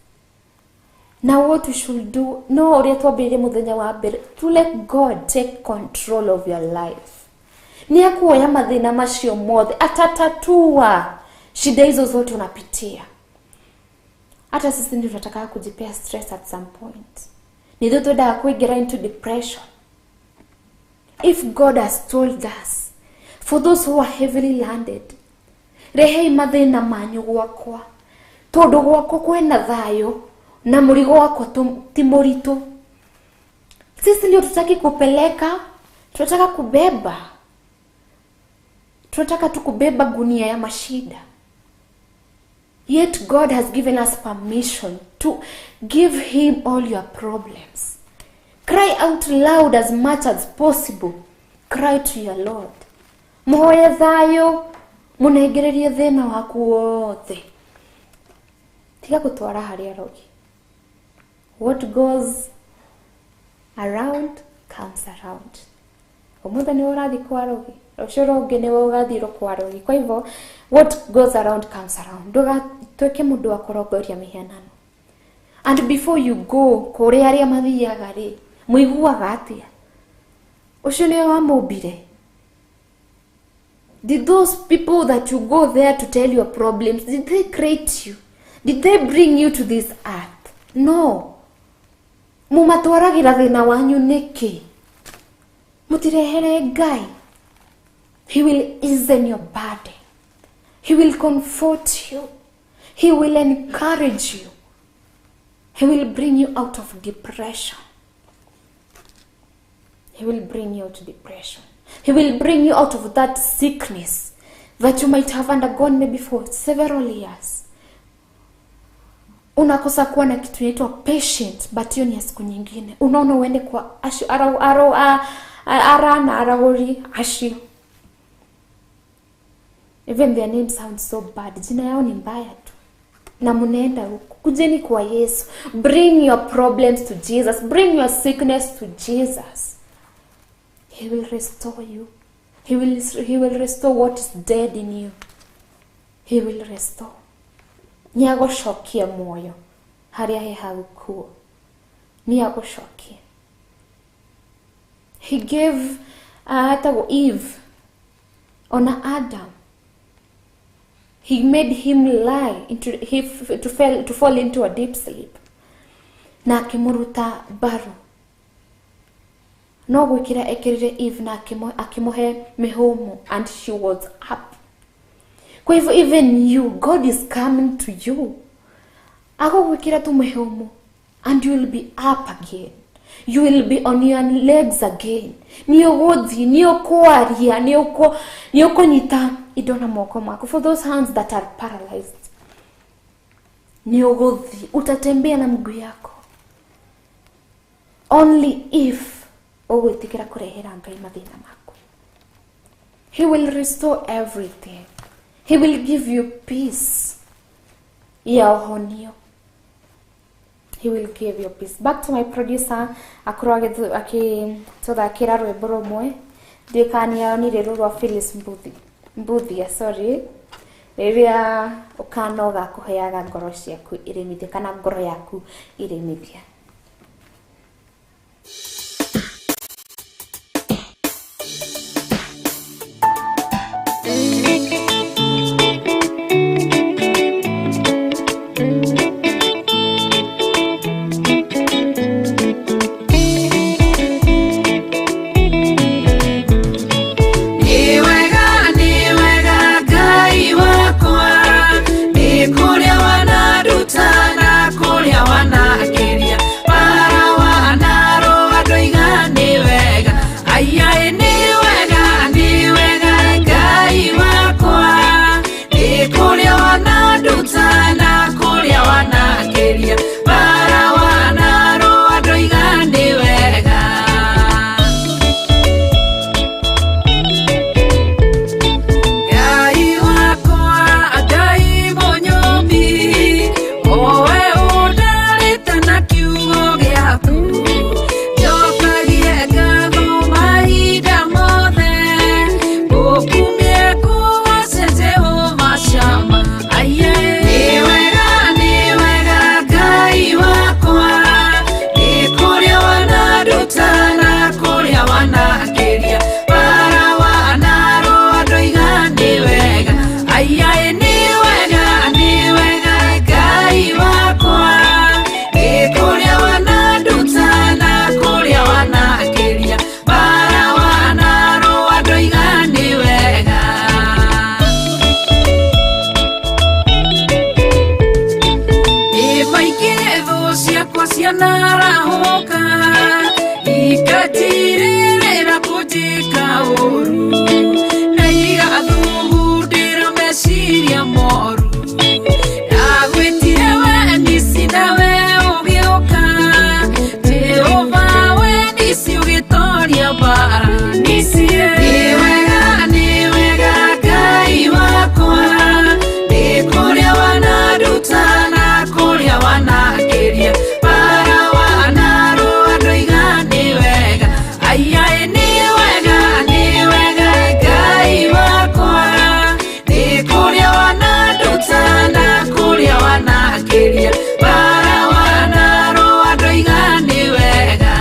Now what we should do, no oretwa bere muthenya wa mbere, to let God take control of your life. Ni akuoya mathina macio mothe, atatatua shida hizo zote unapitia. Hata sisi ndio tunataka kujipea stress at some point. Ni ndio tuenda kuingia into depression. If God has told us, for those who are heavily landed, rehei mathina manyu gwakwa, tondu gwakwa kwena thayo na murigo wako ti muritu. Sisi ndio tutaki kupeleka, tunataka kubeba. Tunataka tukubeba gunia ya mashida. Yet God has given us permission to give him all your problems. Cry out loud as much as possible. Cry to your Lord. Muhoye thayo, munegererie thina waku wothe. Tiga gutwara haria rogi. What goes around comes around. Umuthi ni urathi kwa rogi, rucio rungi ni ugathiro kwa rogi. Kwa hivyo what goes around comes around. Nduga tweke mundu wa kurongoria mihianano. And before you go kuri aria mathiaga ri, muiguaga atia? Ucio ni wa mubire. Did those people that you go there to tell your problems, did they create you? Did they bring you to this earth? No. Mumatwaragira thina wanyu niki? Mutirehere Ngai. He will ease your burden. He will comfort you. He will encourage you. He will bring you out of depression. He will bring you out of depression. He will bring you out of that sickness that you might have undergone maybe for several years. Unakosa kuwa na kitu inaitwa patient, but hiyo ni ya siku nyingine. Unaona uende kwa aragori ashio. Even their name sounds so bad. Jina yao ni mbaya tu. Na munaenda huko. Kujeni kwa Yesu. Bring your problems to Jesus. Bring your sickness to Jesus. He will restore you. He will restore what is dead in you. He will restore. Niagushokia moyo haria he hagukuo. Niagushokia. He gave Eve on Adam. He made him lie to fall into a deep sleep. Na akimuruta baru. No gwikira ekirire Eve na akimuhe mihomo, and she was up. Kwa hivyo even you, God is coming to you. Ako gwikira tu mihomo, and you will be up again. You will be on your legs again. Niyo gothi, niyo kwaria, niyo konyita idona moko mako. For those hands that are paralyzed, niyo gothi, utatembea na miguu yako. Only if ugwitikira kurehera Ngai mathina mako. He will restore everything. He will give you peace. Ya uhonio. He will give you peace. Back to my producer, akurage akituthakira rwimbo rumwe ndikania ni rero rwa Theophilus Mbuthia, sorry. Riria ukanoga kuheaga ngoro ciaku iremithia kana ngoro yaku iremithia. Kuria wana duta na kuria wana akiria moru agwitire we nisina we ugioka Jehova we nisi ugitoria bara nisie ni wega Ngai wakwa ni kuria wanaruta na kuria wanageria bara wanaro andu igani wega aiai ni wega Ngai wakwa ni kuria wanaruta na kuria wanageria bara wanaro andu igani wega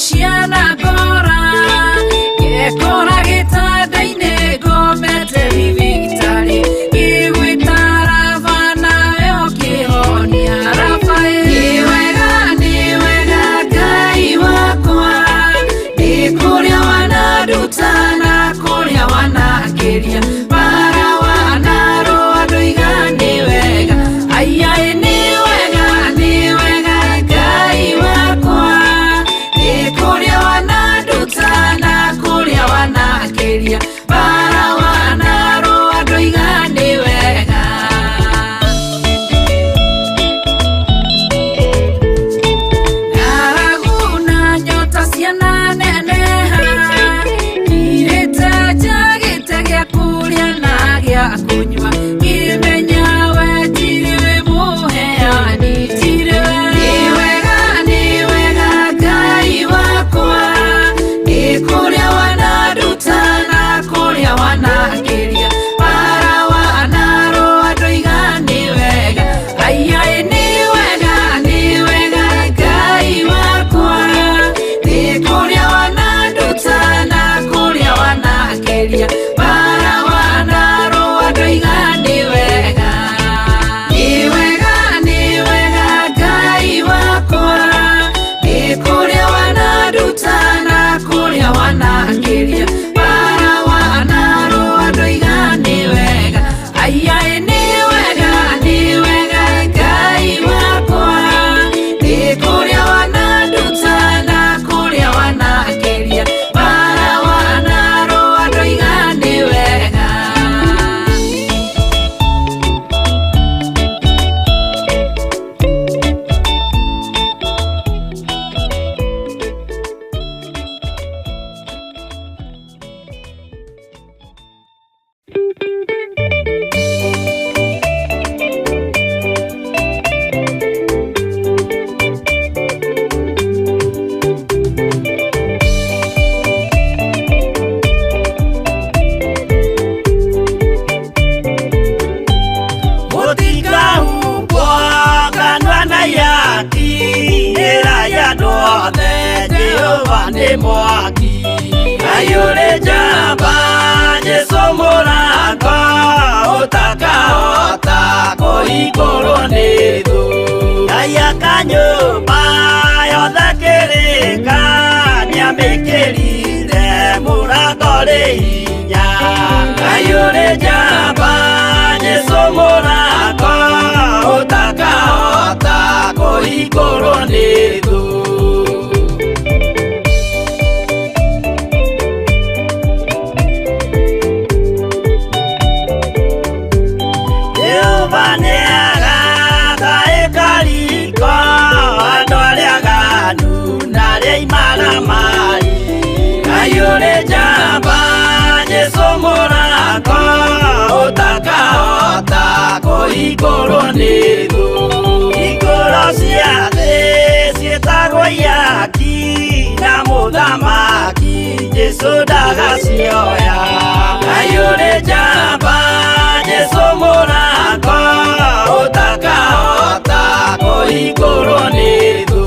Ciana gora gekora gitanda-inĩ ngomete thibitari ngĩgwĩtara bana yo kĩhonia Rafael ni wega Ngai wakwa nĩ kũrĩa wanaruta na kũrĩa wanageria bara wanaro andũ igani wega aiai ni wega Ngai wakwa kuria wanaruta na kuria wanageria bara wanaro andu igani wega ng'aragu na nyota ciana neneha irĩte njagĩte gĩa kũrĩa na gĩa kũnyua ngĩmenya we tiri mũheani tiri ni wega Ngai wakwa ni kuria wanaruta na kuria wanageria bara wanaro andu igani wega aiai ni wega Ngai wakwa ni kuria wanaruta na kuria wanageria bara wanaro andu igani wega ni wega Ngai wakwa ni kuria wanaruta na kuria wanageria bara wanaro andu igani wega aiai ni wega Ngai wakwa ni kuria wanaruta na kuria wanageria bara wanaro andu igani wega Mwaki ayure jamba Jesu mũrango ũtakahota kũhingũrwo nĩ thũ Ngai akanyũmba yothe kĩrĩka nĩamĩkĩrire mũrango rĩ hinya ayure jamba Jesu mũrango ũtakahota kũhingũrwo nĩ thũ ayure jamba Jesu mũrango ũtakahota kũhingũrwo nĩ thũ hingũro cia thĩ ciĩtagwo iaki na mũthamaki Jesu ndagacioya ayure jamba Jesu mũrango ũtakahota kũhingũrwo nĩ thũ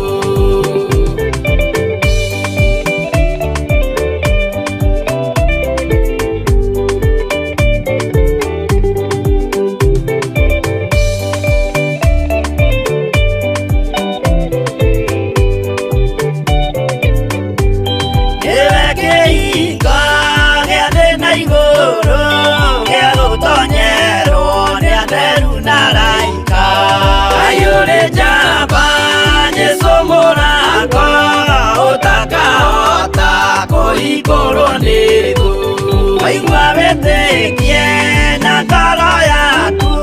ngoro yaku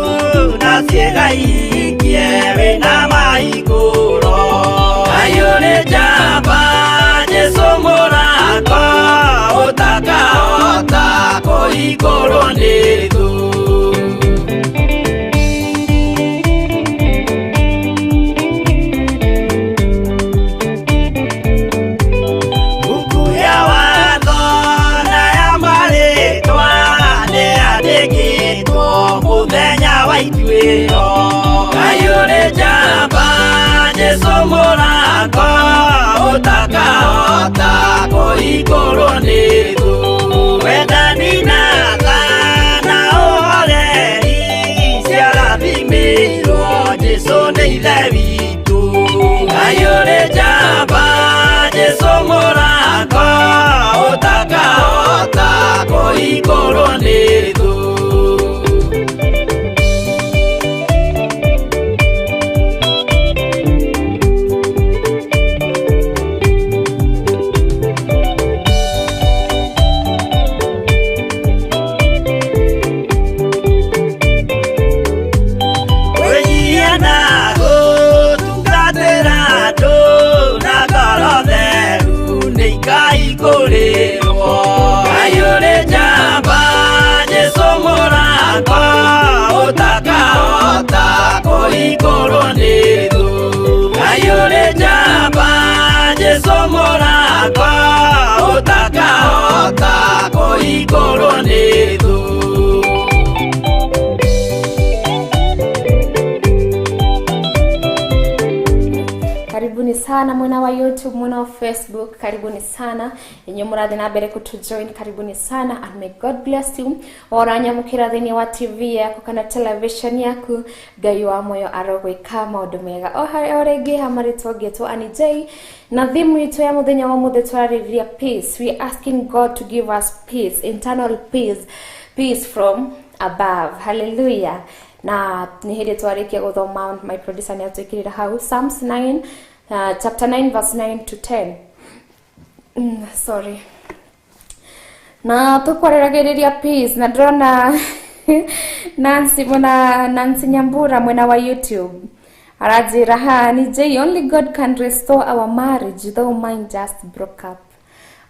na ciĩga ihingie wĩna mahingũro. Ngai ũrĩ njamba, Jesũ mũrango ũtakahota kũhingũrwo nĩ thũ. Ngai ũrĩ njamba, Jesũ mũrango ũtakahota kũhingũrwo nĩ thũ. Wendani na tha na ũhoreri ciarathimĩirwo, Jesũ nĩ ithe witũ. Ngai ũrĩ njamba, Jesũ mũrango ũtakahota kũhingũrwo nĩ thũ. Ngai ũrĩ njamba, Jesũ mũrango ũtakahota kũhingũrwo nĩ thũ. Ngai ũrĩ njamba, Jesũ mũrango ũtakahota kũhingũrwo nĩ thũ. Karibuni sana mwana wa YouTube, mwana wa Facebook, karibuni sana. Enye murathi na mbere kutujoin, karibuni sana, and may God bless you. Oranya mukira thini wa TV yaku kana television yaku, Ngai wa moyo arogwika maundu mega. Orege hamaritwo getwo ani J. Na thimu itu ya muthenya wa muthe twararĩrĩria peace. We asking God to give us peace, internal peace, peace from above. Hallelujah. Na ni hĩndĩ twarĩkia gũthoma, my producer nĩ atwĩkĩrĩra hau Psalms 9 chapter 9 verse 9 to 10. Sorry. Na tukwarĩragĩrĩria peace, na ndĩrona Nancy Nyambura mwena wa YouTube arajira ha ni J, only God can restore our marriage though mine just broke up.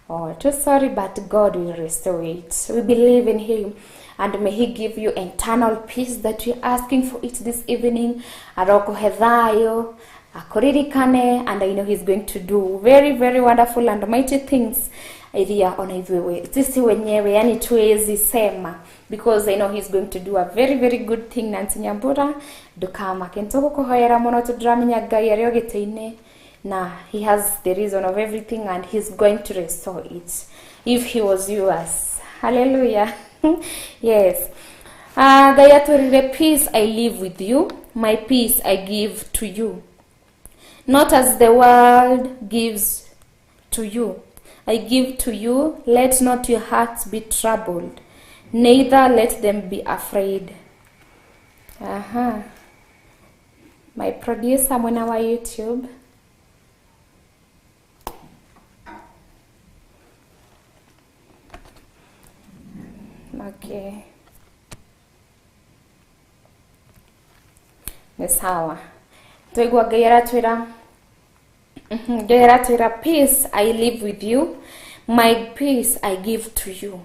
Oh, too sorry, but God will restore it. We believe in Him, and may He give you internal peace that you're asking for it this evening. Aroko hedhayo, akuririkane, and I know He's going to do very, very wonderful and mighty things. Idea on ithuwe sisi wenyewe, yani tuwezi sema, because I know He's going to do a very, very good thing. Nancy Nyambura dukama kentoko kuhoyera mono tudramenya Ngai ario giteine. Nah, He has the reason of everything, and He's going to restore it if He was yours. Hallelujah. Yes. Gayaturire, peace I live with you, my peace I give to you. Not as the world gives to you, I give to you. Let not your hearts be troubled, neither let them be afraid. My producer mwana wa YouTube. Okay. Ni sawa. Tuigwa Ngai aratwira peace I live with you, my peace I give to you.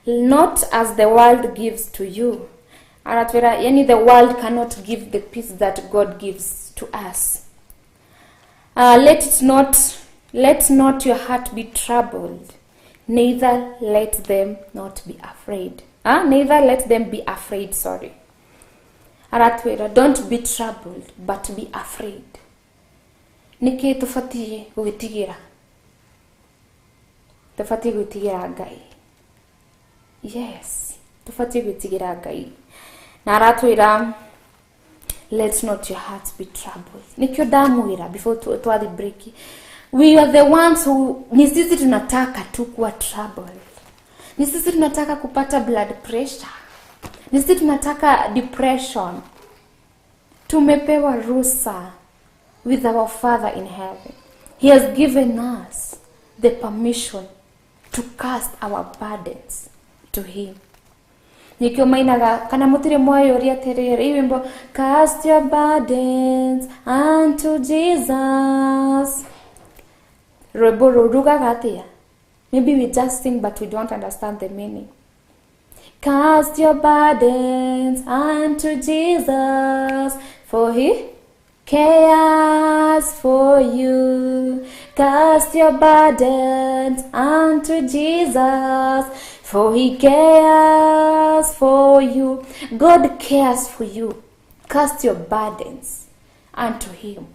Not as the world gives to you. Aratwira, yani the world cannot give the peace that God gives to us. Let not your heart be troubled, neither let them not be afraid. Neither let them be afraid, sorry. Aratwira, don't be troubled, but be afraid. Niki tufati gwitigira. Tufati gwitigira Ngai. Yes, tufati gwitigira Ngai. Na aratwira, let not your hearts be troubled. Nikio damwira before twathi break. We are the ones who ni sisi tunataka tu kuwa troubled. Ni sisi tunataka kupata blood pressure. Ni sisi tunataka depression. Tumepewa ruhusa with our Father in heaven. He has given us the permission to cast our burdens to Him. nikio mainaga kana mutire moyo uri atiriri wimbo cast your burdens unto Jesus. Rwimbo rurugaga atia? Maybe we just sing but we don't understand the meaning. Cast your burdens unto Jesus, for he cares for you. Cast your burdens unto Jesus, for he cares for you. God cares for you. Cast your burdens unto him,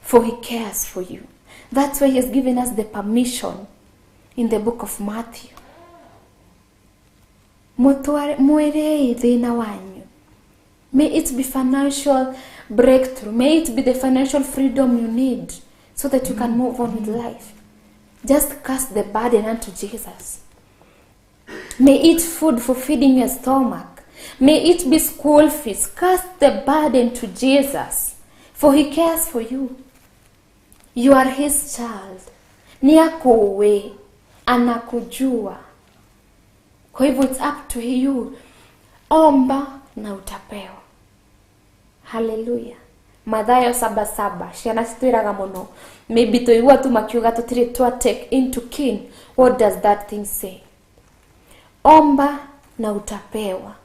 for he cares for you. That's why he has given us the permission in the book of Matthew. Mwihoko wanyu. May it be financial breakthrough. May it be the financial freedom you need so that you can move on with life. Just cast the burden unto Jesus. May it food for feeding your stomach. May it be school fees. Cast the burden to Jesus, for he cares for you. You are his child. Ni yako uwe. Anakujua. Kwa hivyo it's up to you. Omba na utapewa. Hallelujah. Mathayo 7:7. Ciana citwiraga muno. Maybe toigua tu makiuga tutire twa take into kin. What does that thing say? Omba na utapewa.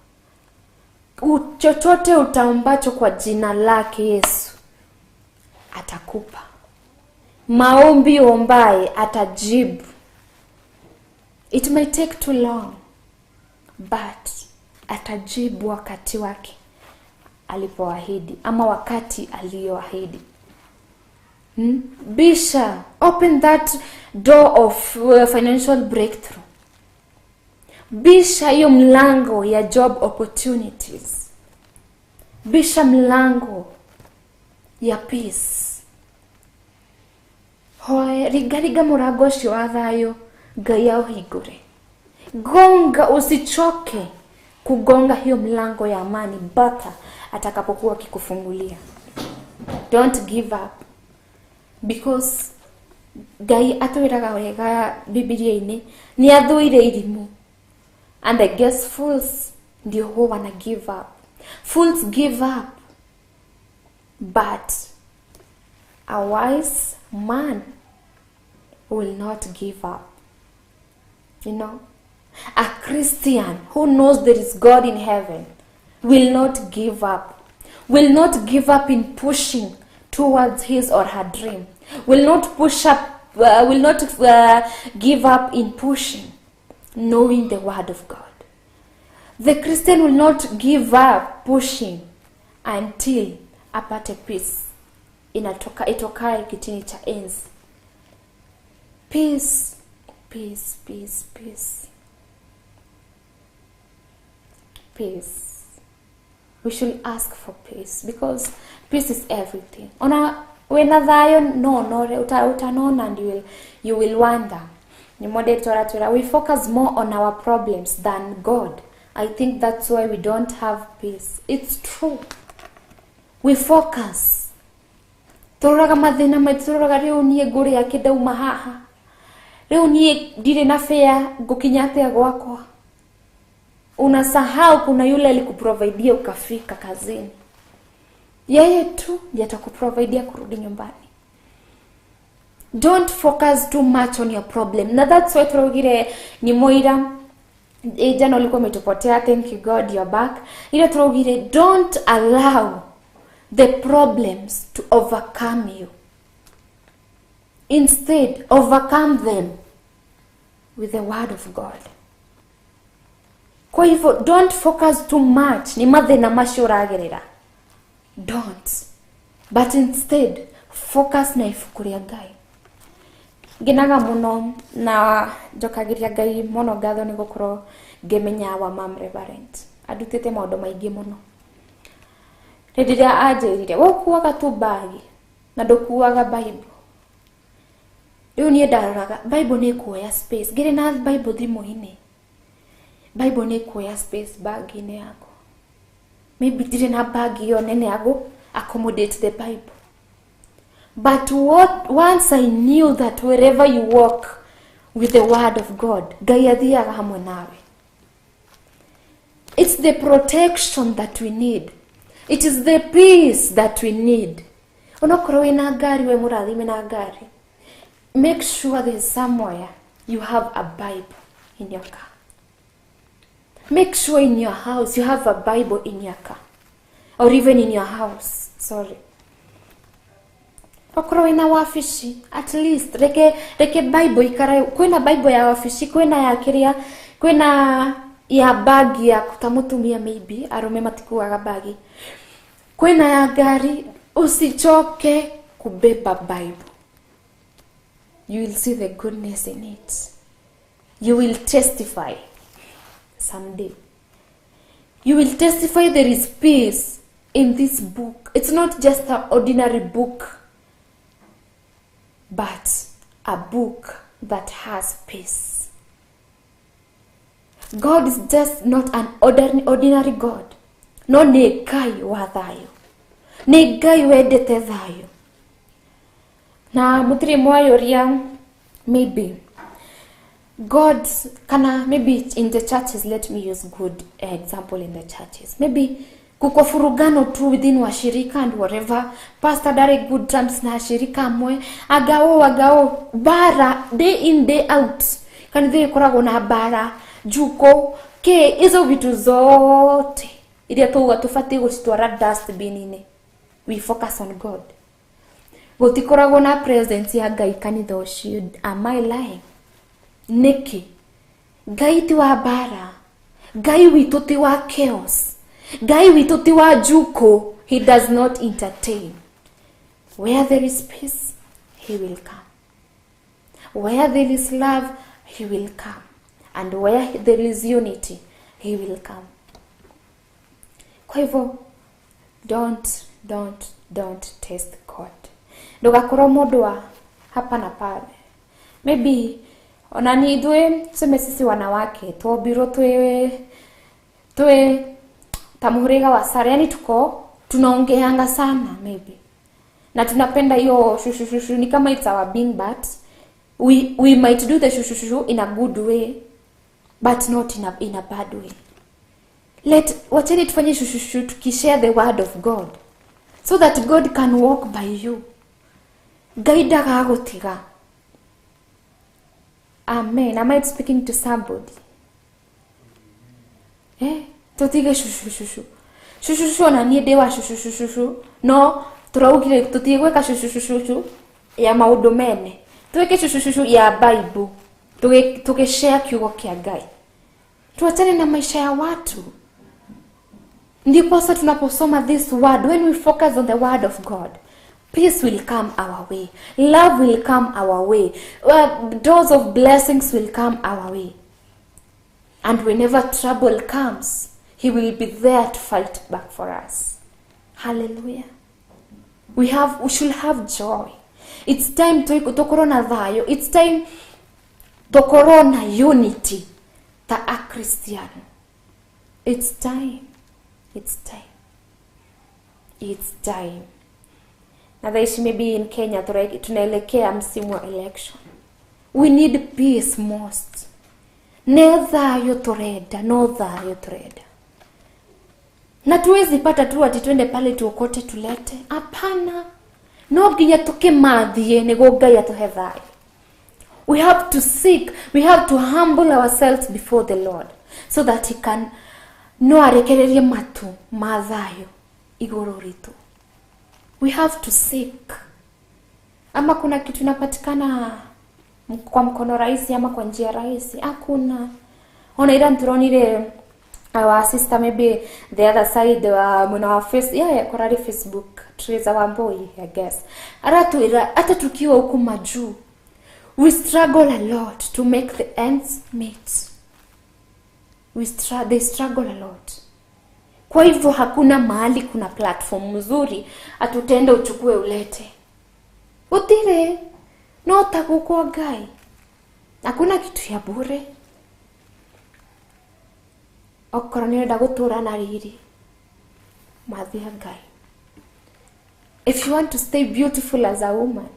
Chochote utaombacho kwa jina lake Yesu atakupa. Maombi ombaye atajibu. It may take too long, but atajibu wakati wake alipoahidi ama wakati alioahidi. Bisha, open that door of financial breakthrough. Bisha hiyo mlango ya job opportunities. Bisha mlango ya peace. Hoe rigariga murago cio wa thayo Ngai auhingure. Gonga, usichoke kugonga hiyo mlango ya amani mpaka atakapokuwa akikufungulia. Don't give up, because Ngai atwiraga wega Biblia-ini ni athuire irimu, and I guess fools ndio huwa wana give up. Fools give up, but a wise man will not give up. You know, a Christian who knows there is God in heaven will not give up. Will not give up in pushing towards his or her dream. Will not give up in pushing, knowing the word of God. The Christian will not give up pushing until apate peace itokae kitini cha enzi. Peace, peace, peace, peace. Peace. We should ask for peace, because peace is everything. When thayo utanona, and you will wonder. We focus more on our problems than God. I think that's why we don't have peace. It's true. We focus. Turaga mathina maituraga riu nie nguri yake ndauma haha. Riu nie ndire na fare ngukinyate gwakwa. Unasahau kuna yule alikuprovidea ukafika kazini. Yeye tu ndiye atakuprovidea kurudi nyumbani. Don't focus too much on your problem. Na that's why turugire ni moira jana ulikuwa umetupotea, thank you God you're back. Ile turugire, don't allow the problems to overcome you. Instead, overcome them with the word of God. Kwa hivyo, don't focus too much. Ni mathina macio uragerera. Don't. But instead, focus na ibuku ria Ngai. Ginaga muno na njokagiria Ngai muno ngatho ni gukorwo ngimenya wa Mam Reverend. Adutite maundu maingi muno. Rĩrĩa anjĩrire, "Wokuaga tu bagi na ndukuaga Bible." Rĩu niĩ ndaroraga Bible nĩ kuoya space. Ngire na Bible thimũ-inĩ. Bible nĩ kuoya space bagi-inĩ yako. Maybe ndire na bagi yo nene yago accommodate the Bible. But once I knew that wherever you walk with the word of God, Ngai athiaga hamwe nawe. It's the protection that we need. It is the peace that we need. Onokorwo wina ngari we murathime na ngari, make sure there is somewhere you have a Bible in your car. Make sure in your house you have a Bible in your car. Or even in your house. Sorry. Okorwo wina wafici, at least reke Bible ikara. Kwina Bible ya wafici, kwina ya kiria, kwina ya bagi ya kutamutumia maybe, arume matikuaga bagi. Kwina ya gari, usichoke kubeba Bible. You will see the goodness in it. You will testify someday. You will testify there is peace in this book. It's not just an ordinary book, but a book that has peace. God is just not an ordinary God. No, ni Ngai wa thayo. Ni Ngai wendete thayo. Na mutiri mwayoria, maybe God kana, maybe in the churches, let me use good example in the churches. Maybe kuko furugano tu within washirika and whatever. Pastor dare good terms na shirika mwe. Agao bara day in day out. Kanithe korago na bara juko ke hizo vitu zote iria tufati gutwara dustbin ine. We focus on God. Gutikorago na presence ya Ngai kanitha ucio. Am I lying? Niki Ngai ti wa bara, Ngai witu ti wa chaos, Ngai witu ti wa juko. He does not entertain. Where there is peace, he will come. Where there is love, he will come. And where there is unity, he will come. Kwa hivyo, don't test God. Ndugakora mundu wa hapa na pale. Maybe onani idwe seme sisi wanawake tuobiro twe tamuhuriga wa sare, yani tunaongeanga sana maybe. Na tunapenda hiyo shushu ni kama it's our being, but we might do the shushu in a good way, but not in a bad way. Wacheni tufanye shushu tukishare the word of God, so that God can walk by you. Gaida gagotiga. Amen. Am I speaking to somebody? Tutige shushu. Shushu na nie dewa shushu. No, turaugire tutige gweka shushu ya maundu mene. Tuweke shushu ya Bible. Tuge share kiugo kia Ngai. Tuachane na maisha ya watu. Ndipo sasa tunaposoma this word, when we focus on the word of God, peace will come our way. Love will come our way. Doors of blessings will come our way. And whenever trouble comes, he will be there to fight back for us. Hallelujah. We should have joy. It's time to corona thayo. It's time to corona unity. Ta a Christian. It's time. Na thaici maybe in Kenya tunaelekea msimu wa election. We need peace most. No thayo tureda. Na tuwezi pata tu ati twende pale tuokote tulete. Hapana. No nginya tukimathie nigo Ngai atuhe thayo. We have to seek, we have to humble ourselves before the Lord, so that he can no arekererie matu ma thayo iguru ritu. We have to seek. Ama kuna kitu inapatikana kwa mkono rahisi ama kwa njia rahisi? Hakuna. Ona ila nturonire our sister, maybe the other side on our face, korari Facebook, Teresa Wamboi, I guess. Hata tukiwa huku majuu, we struggle a lot to make the ends meet. They struggle a lot. Kwa hivyo hakuna mahali kuna platform mzuri atutenda uchukue ulete. Utire no takukwa Ngai. Hakuna kitu ya bure. Okorone dagutura na riri. Mathia Ngai. If you want to stay beautiful as a woman,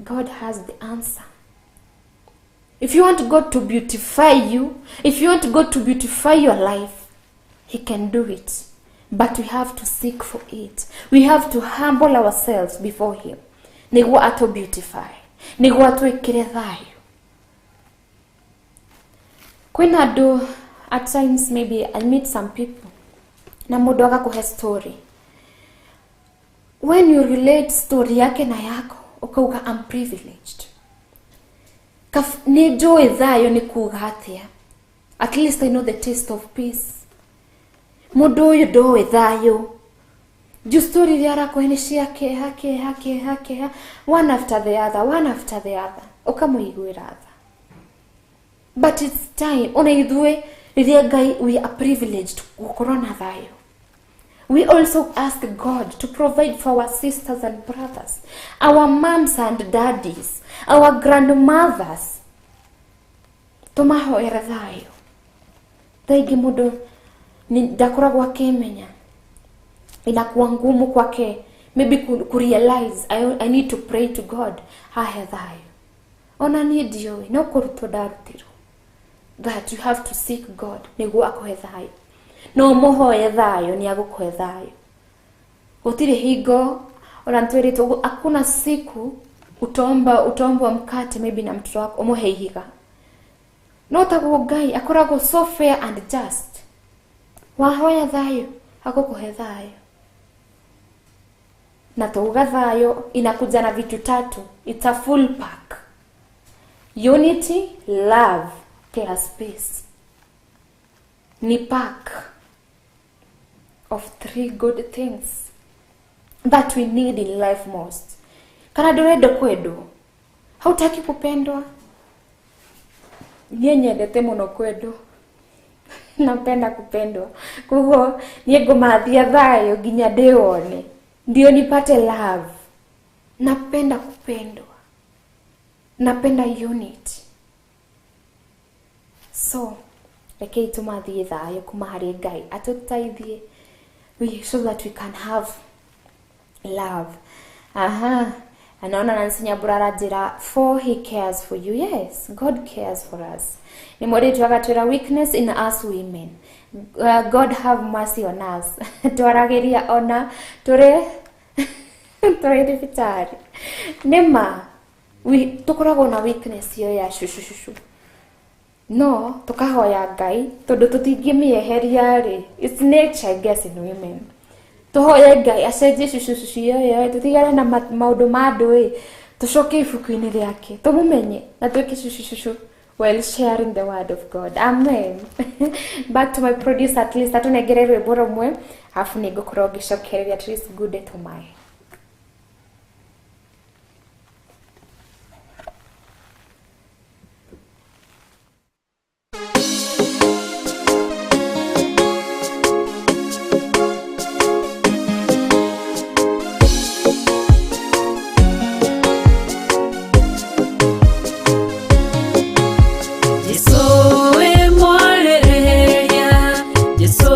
God has the answer. If you want God to beautify you, if you want God to beautify your life, He can do it. But we have to seek for it. We have to humble ourselves before Him. Niguo ato beautify. Niguo ato ekire thayo. Kwina andu, at times maybe I meet some people, na mundu agakuhe story. When you relate story yake na yako, ukauga I'm privileged. Ni joy thayo ni kuga atia. At least I know the taste of peace. Mundu uyu ndoe thayo. Ju story riara kuheni ciake hake one after the other. Ukamuiguira tha. But it's time. Ona ithue riria Ngai we are privileged gukorwo na thayo. We also ask God to provide for our sisters and brothers, our moms and daddies, our grandmothers. Tumahoera thayo. Thaigi mundu ni ndakoragwo akimenya. Inakuwa ngumu kwake maybe kurealize I need to pray to God. Hahe thayo. Ona ni dio no kurutwo ndarutiro. That you have to seek God niguo akuhe thayo. No muhoye thayo ni agukuhe thayo. Gutire hingo ona ntwirito hakuna siku utomba mkate maybe na mtoto wako umuhe ihiga. No taguo Ngai akoragwo so fair and just. Wahoya thayo agukuhe thayo. Na tuuga thayo inakuja na vitu tatu. It's a full pack. Unity, love, plus peace. Ni pack of 3 good things that we need in life most. Kana ndurenda kwendwo, hautaki kupendwa. Niĩ nyendete muno kwendwo. Napenda kupendwa. Kugo niĩ ngumathia thayo nginya ndione. Ndio nipate love. Napenda kupendwa. Napenda unity. So, rekei tumathie thayo kuma hari Ngai atutaithie so that we can have love. Anaona nansinya burara jira, for He cares for you. Yes, God cares for us. Ni mwori tuagatwira weakness in us women. God have mercy on us. Tuaragiria ona turi thibitari. Nima tukoragwo na weakness yo ya shushushu. No, tukahoya Ngai tondu tutingimieheria ri. It's nature, I guess, in women. Tuhoya Ngai acenjie shushushu yo tutigane na maundu ma andu tucoke ibuku-ini riake tumumenye na twike shushushu while sharing the word of God. Amen. Back to my producer, at least atunegere rwimbo rumwe afu nigukorwo ngicokereria at least good to my Jesu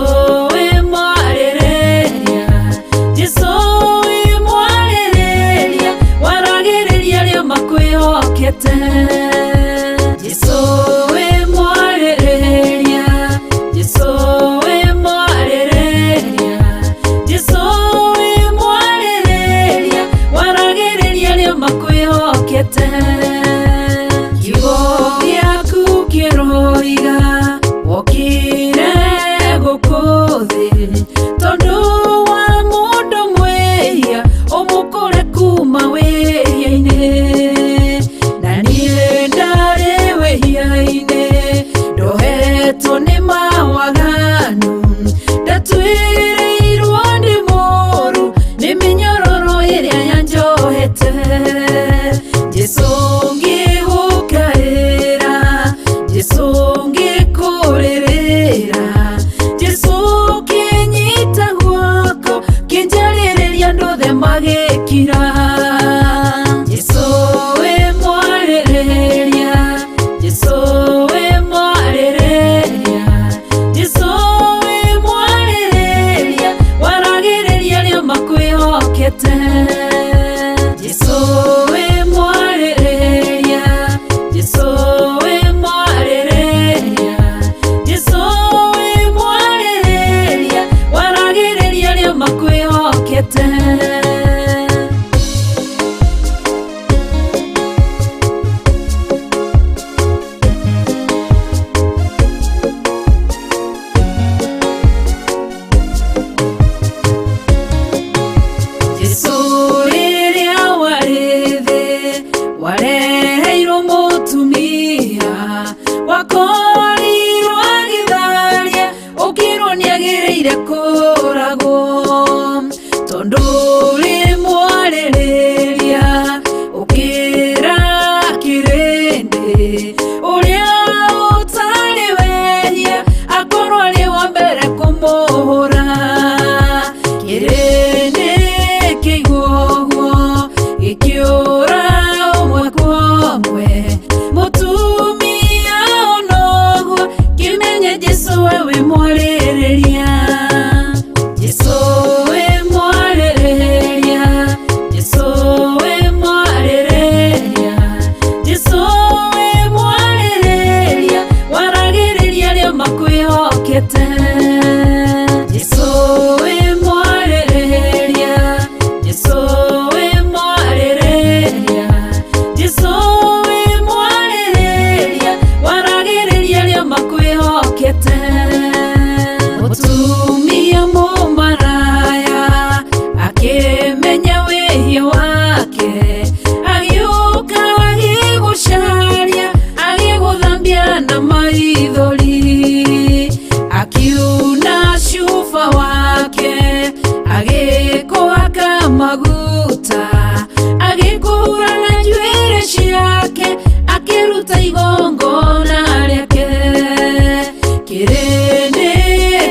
agiriire kũragwo tondu uri mwarĩrĩria ũkĩra kĩrĩndĩ ũrĩa ũtarĩ wehia akorwo arĩ wa mbere kũmũhũra. Kĩrĩndĩ kĩigua ũguo gĩkĩũra ũmwe kwa ũmwe, mũtumia onoguo kĩmenye Jesũ we wĩ mwarĩrĩria. Jesũ wĩ mwarĩrĩria, Jesũ wĩ mwarĩrĩria, Jesũ wĩ mwarĩrĩria, waragĩrĩria arĩa makwĩhokete. Jesũ wĩ mwarĩrĩria, Jesũ wĩ mwarĩrĩria, Jesũ wĩ mwarĩrĩria, waragĩrĩria arĩa makwĩhokete. Mũtumia mũmaraya akĩmenya wĩhia wake, agĩũka agĩgũcaria, agĩgũthambia na maithori, akiuna cuba wake, agĩkũhaka maguta, agĩkũhura na njuĩrĩ ciake, akĩruta igongona rĩake. Kĩrĩndĩ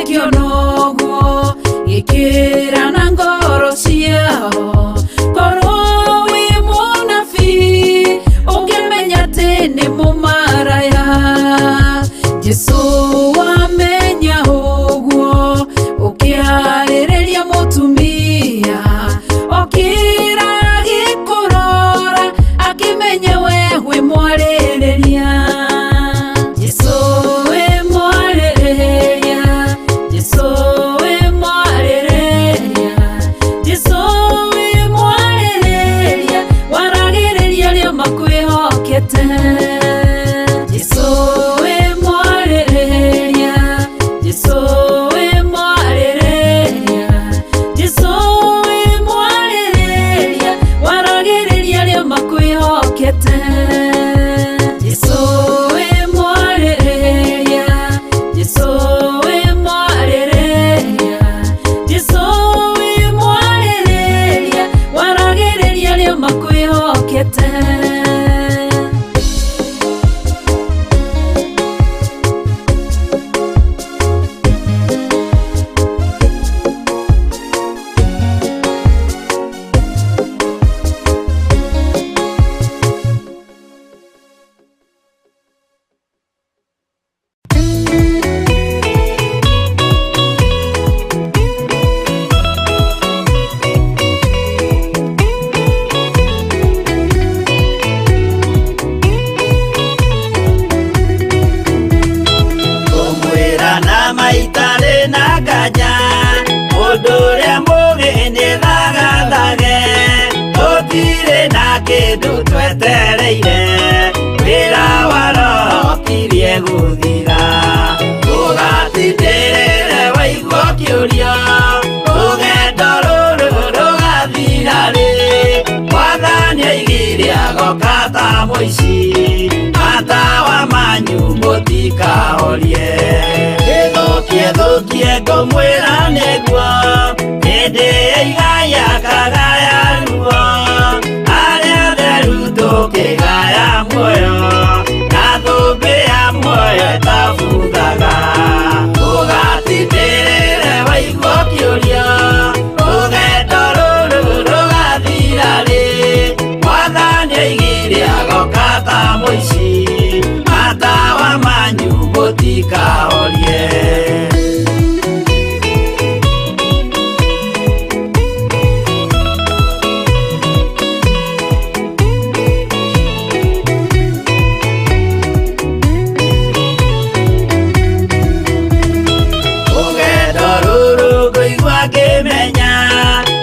kĩona ũguo gĩkĩra na ngoro ciao, korwo wĩ mũnabii ũngĩmenya atĩ nĩ mũmaraya. Jesũ wamenya ũguo ũkĩarĩrĩria mũtumia, okĩra agĩkũrora akĩmenya we wĩ mwarĩrĩria. Jesũ wĩ mwarĩrĩria, Jesũ wĩ mwarĩrĩria, Jesũ wĩ mwarĩrĩria, waragĩrĩria arĩa makwĩhokete. Jesũ wĩ mwarĩrĩria, Jesũ wĩ mwarĩrĩria, Jesũ wĩ mwarĩrĩria, waragĩrĩria arĩa makwĩhokete. Jesũ wĩ mwarĩrĩria, Jesũ wĩ mwarĩrĩria, Jesũ wĩ mwarĩrĩria, waragĩrĩria arĩa makwĩhokete. Kumwĩra na maitarĩ na nganja, mũndũ ũrĩa mũũgĩ nĩthagathage, gũtirĩ na kĩndũ twetereire, wĩra wa Roho kirie gũthira. Ndũgatindĩrĩre waigua kĩũrio, rũgendo rũrũ rũgathira rĩ, Mwathani oigire agoka ta mũici, matawa manyu mũtikahorie. Gĩthũkie ngũmwĩra nĩguo, hĩndĩ ya igaya kagaya ruo, arĩa atheru tũkĩgaya muoyo, na thũmbĩ ya muoyo ĩtabuthaga. Ndũgatindĩrĩre waigua kĩũrio, rũgendo rũrũ rũgathira rĩ, Mwathani oigire agoka ta mũici, matawa manyu mũtikahorie. Rũgendo rũrũ ngũigua ngĩmenya,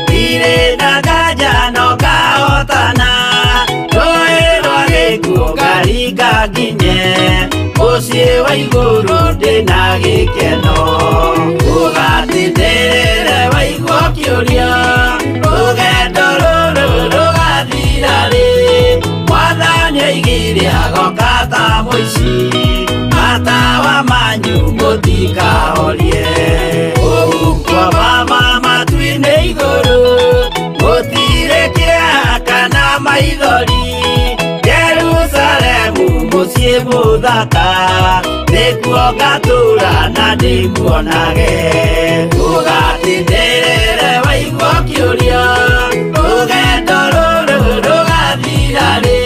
ndirĩ na nganja no ngahotana, rũĩ rwa gĩkuũ ngaringa nginye, mũciĩ wa igũrũ ndĩna gĩkeno. Ndũgatindĩrĩre waigua kĩũrio, rũgendo rũrũ rũgathira rĩ, Mwathani oigire agoka ta mũici, matawa manyu mũtikahorie. mũciĩ mũthaka nĩkuo ngatura na ndĩmuonage ũgatindĩrĩre waigua kĩũria rũgendo rũrũ rũgathira rĩ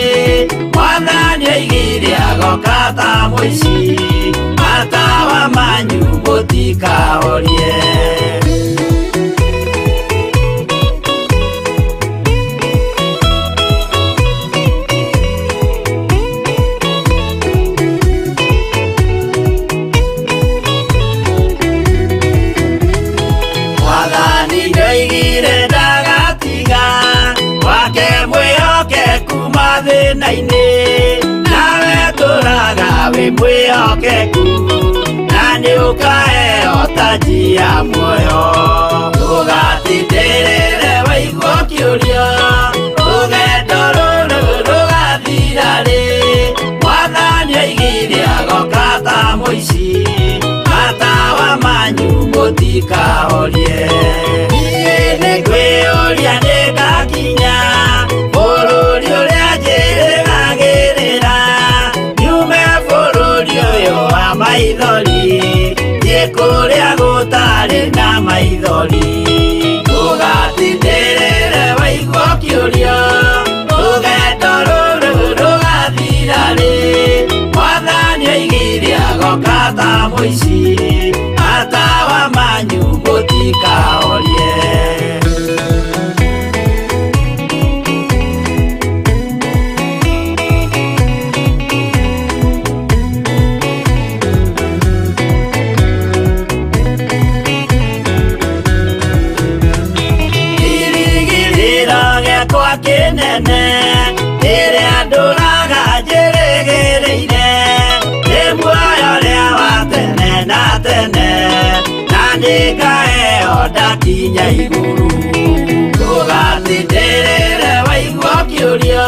Mwathani oigire agoka ta mũici matawa manyu mũtikahorie nawe tũraga wĩ mwĩhokeku na nĩũkaheo taji ya muoyo ndũgatindĩrĩre waigua kĩũria rũgendo rũrũ rũgathira rĩ Mwathani oigire agoka ta mũici matawa manyu mũtikahorie niĩ nĩngwĩyũria nĩngakinya bũrũri ũrĩa njĩrĩgagĩrĩra nyume bũrũri ũyũ wa maithori thiĩ kũrĩa gũtarĩ na maithori ndũgatindĩrĩre waigua kĩũria rũgendo rũrũ rũgathira rĩ Mwathani oigire agoka ta mũici matawa manyu mũtikahorie kinene ĩrĩa ndũraga njĩrĩgĩrĩire nĩ muoyo ũrĩa wa tene na tene na nĩngaheo ndakinya igũrũ ndũgatindĩrĩre waigua kĩũria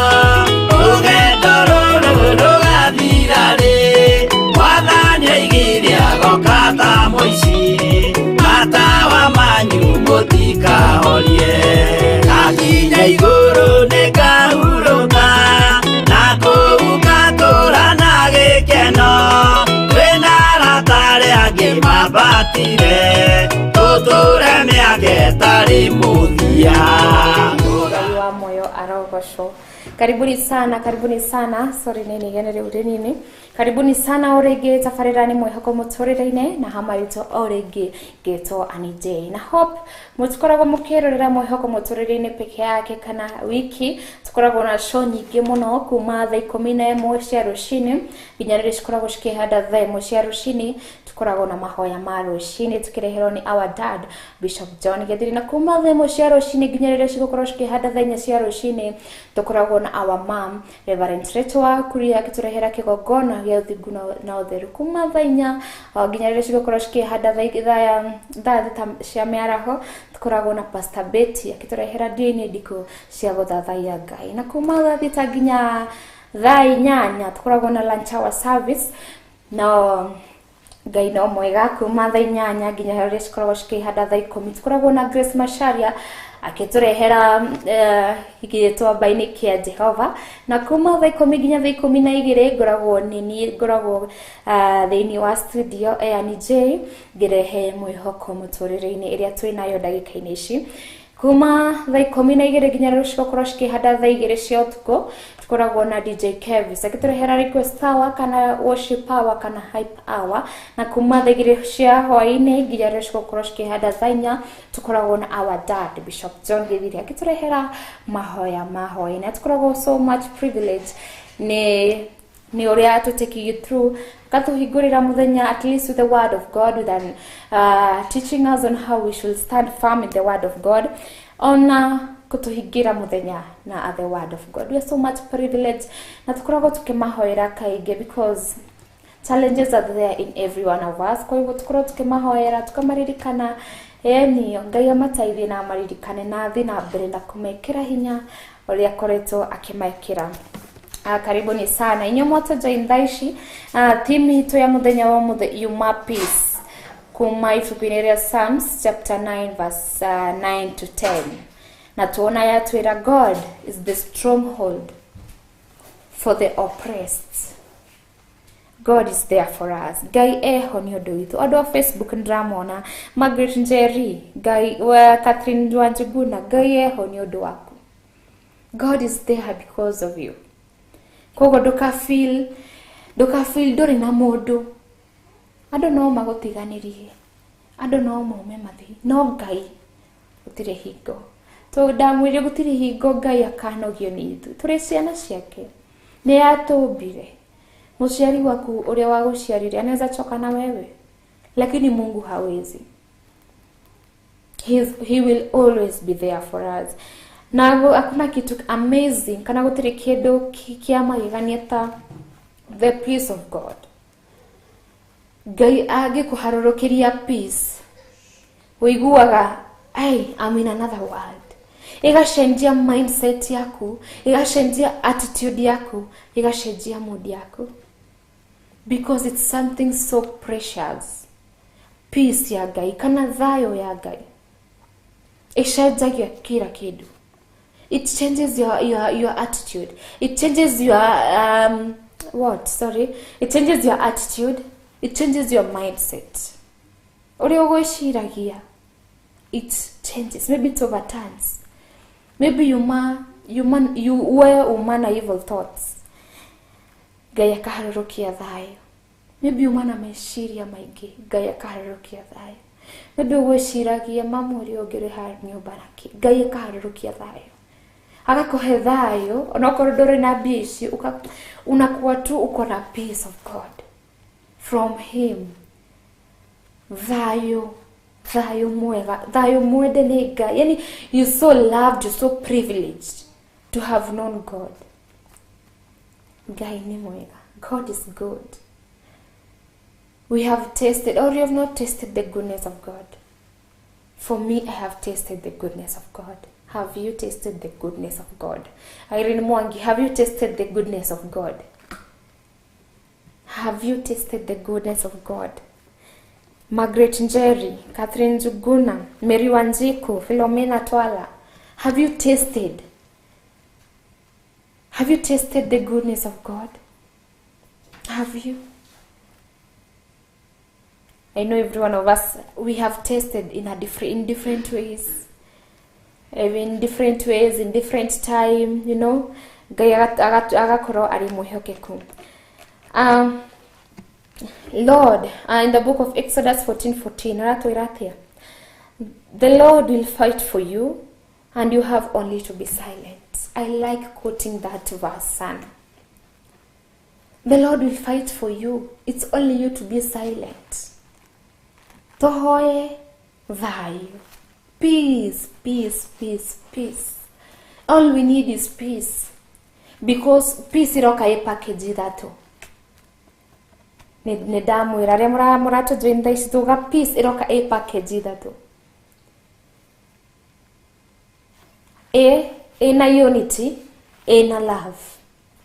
rũgendo rũrũ rũgathira rĩ Mwathani oigire agoka ta mũici matawa manyu mũtikahorie ngakinya igũrũ nĩngahurũka na kũu ngatũũra na gĩkeno twĩna arata arĩa angĩ mambatire tũtũũre mĩaka ĩtarĩ mũthia wa moyo arogoco. Karibuni sana sorry nini genere udenini karibuni sana orege tafarirani Mwihoko Muturire-Ini na hamarito orege geto anije na hope mutikorago mukirorera Mwihoko Muturire-Ini peke yake kana wiki tukorago na show nyingi muno kuma thaa 11 cia ruci-ini nginya rĩrĩa cikoragwo cikĩhanda thaa 1 cia ruci-ini tukorago na mahoya ma ruci-ini tukireherwo ni our dad Bishop John Gethiri na kuma thaa 1 cia ruci-ini nginya rĩrĩa cigokorwo cikĩhanda thaa 4 cia ruci-ini tukorago na our mom Reverend Retwa kuria akiturehera kigogona gĩa ũthingu na ũtheru kuma thaa 4 nginya rĩrĩa cigokorwo cikĩhanda thaa cia mĩaraho tukoragwo na Pastor Betty akiturehera ndini ndiko cia gũthathaiya Ngai na kuma thaa 6 nginya thaa 8 tukoragwo na lunch hour service no Ngai no mwega kuma thaa 8 nginya rĩrĩa cikoragwo cikĩhanda thaa 10 tukoragwo na Grace Masharia akiturehera gĩtũamba-inĩ kĩa Jehova na kuma thaa 10 nginya thaa 12 ngoragwo thĩinĩ wa studio NGAI ngĩrehe Mwihoko Muturire-Ini ĩrĩa twĩnayo ndagĩka-inĩ ici kuma thaa 12 nginya rĩrĩa cigokorwo cikĩhanda thaa 2 cia ũtukũ tukoragwo na DJ Kevis akiturehera request hour kana worship hour kana hype hour na kuma thaa 2 cia hwa-ini nginya rĩrĩa cigokorwo cikĩhanda thaa 4 tukoragwo na our dad Bishop John Gethiri akiturehera mahoya ma hwa-ini tukoragwo so much privilege ni ũrĩa to take you through katuhingũrĩra muthenya at least with the word of God with an teaching us on how we should stand firm in the word of God on kutuhingira muthenya na the word of God. We are so much privileged na tukoragwo tukimahoera kaingĩ because challenges are there in every one of us. Kwa hivyo tukoragwo tukimahoera tukamaririkana ni Ngai amateithie na amaririkane na thiĩ na mbere na kũmekĩra hinya ũrĩa akoretwo akĩmekĩra. Karibuni sana inyo moto join thaici theme hito ya muthenya wa Yuma Peace kuma ibuku-inĩ rĩa Psalms chapter 9 verse 9 to 10 na tuona yatwĩra God is the stronghold for the oppressed. God is there for us. Ngai eho ni undu witu. Andu a Facebook ndramona Margaret Njeri, Ngai wa Catherine Wanjuguna, Ngai eho ni undu waku. God is there because of you. Kogo doka feel dori na mundu. Andu no magutiganirie. Andu no maume mathi. No Ngai gutire hingo. To ndamwire gutire hingo Ngai akanogio ni ithu. Turi ciana ciake. Ni atumbire. Muciari waku uria waguciarire anaweza choka na wewe, lakini Mungu hawezi. He will always be there for us. Na hakuna kitu amazing kana gutire kindu kia magegania ta the peace of God. Ngai agikuharũrũkĩria peace, uiguaga I'm in another world. Igashenjia mindset yaku, igashenjia attitude yaku, igashenjia mood yaku. Because it's something so precious. Peace ya Ngai, kana thayo ya Ngai. Ishenjagia kila kitu. It changes your attitude. It changes your It changes your attitude. It changes your mindset. It changes. Maybe it overturns. Maybe you were umana evil thoughts. Ngai akaharũrũkia thayo. Maybe umana meciria maingĩ. Ngai akaharũrũkia thayo. Maybe ugwĩciragia mama ũrĩa ũngĩrĩ ha nyũmba nake. Ngai akaharũrũkia thayo. Agakuhe thayo, onokorwo ndũrĩ na mbia ici, unakuwa tu uko na peace of God from him. Thayo mwende ni Ngai. Yani, you're so loved, you're so privileged to have known God. Ngai ni mwega. God is good. We have tasted, or you have not tasted the goodness of God. For me, I have tasted the goodness of God. Have you tasted the goodness of God? Irene Mwangi, have you tasted the goodness of God? Have you tasted the goodness of God? Margaret Njeri, Catherine Njuguna, Mary Wanjiku, Philomena Twala. Have you tasted? Have you tasted the goodness of God? Have you? I know every one of us, we have tasted in different ways. In different ways, in different time, you know. Ngai agakorwo ari mwihokeku. Lord, in the book of Exodus 14:14, the Lord will fight for you, and you have only to be silent. I like quoting that verse, son. The Lord will fight for you. It's only you to be silent. Tohoe thayo. Peace, peace, peace, peace. All we need is peace. Because peace iroka e package thato. Ne damwira ria murato join ici tuga peace iroka e package thato. Na unity, na love,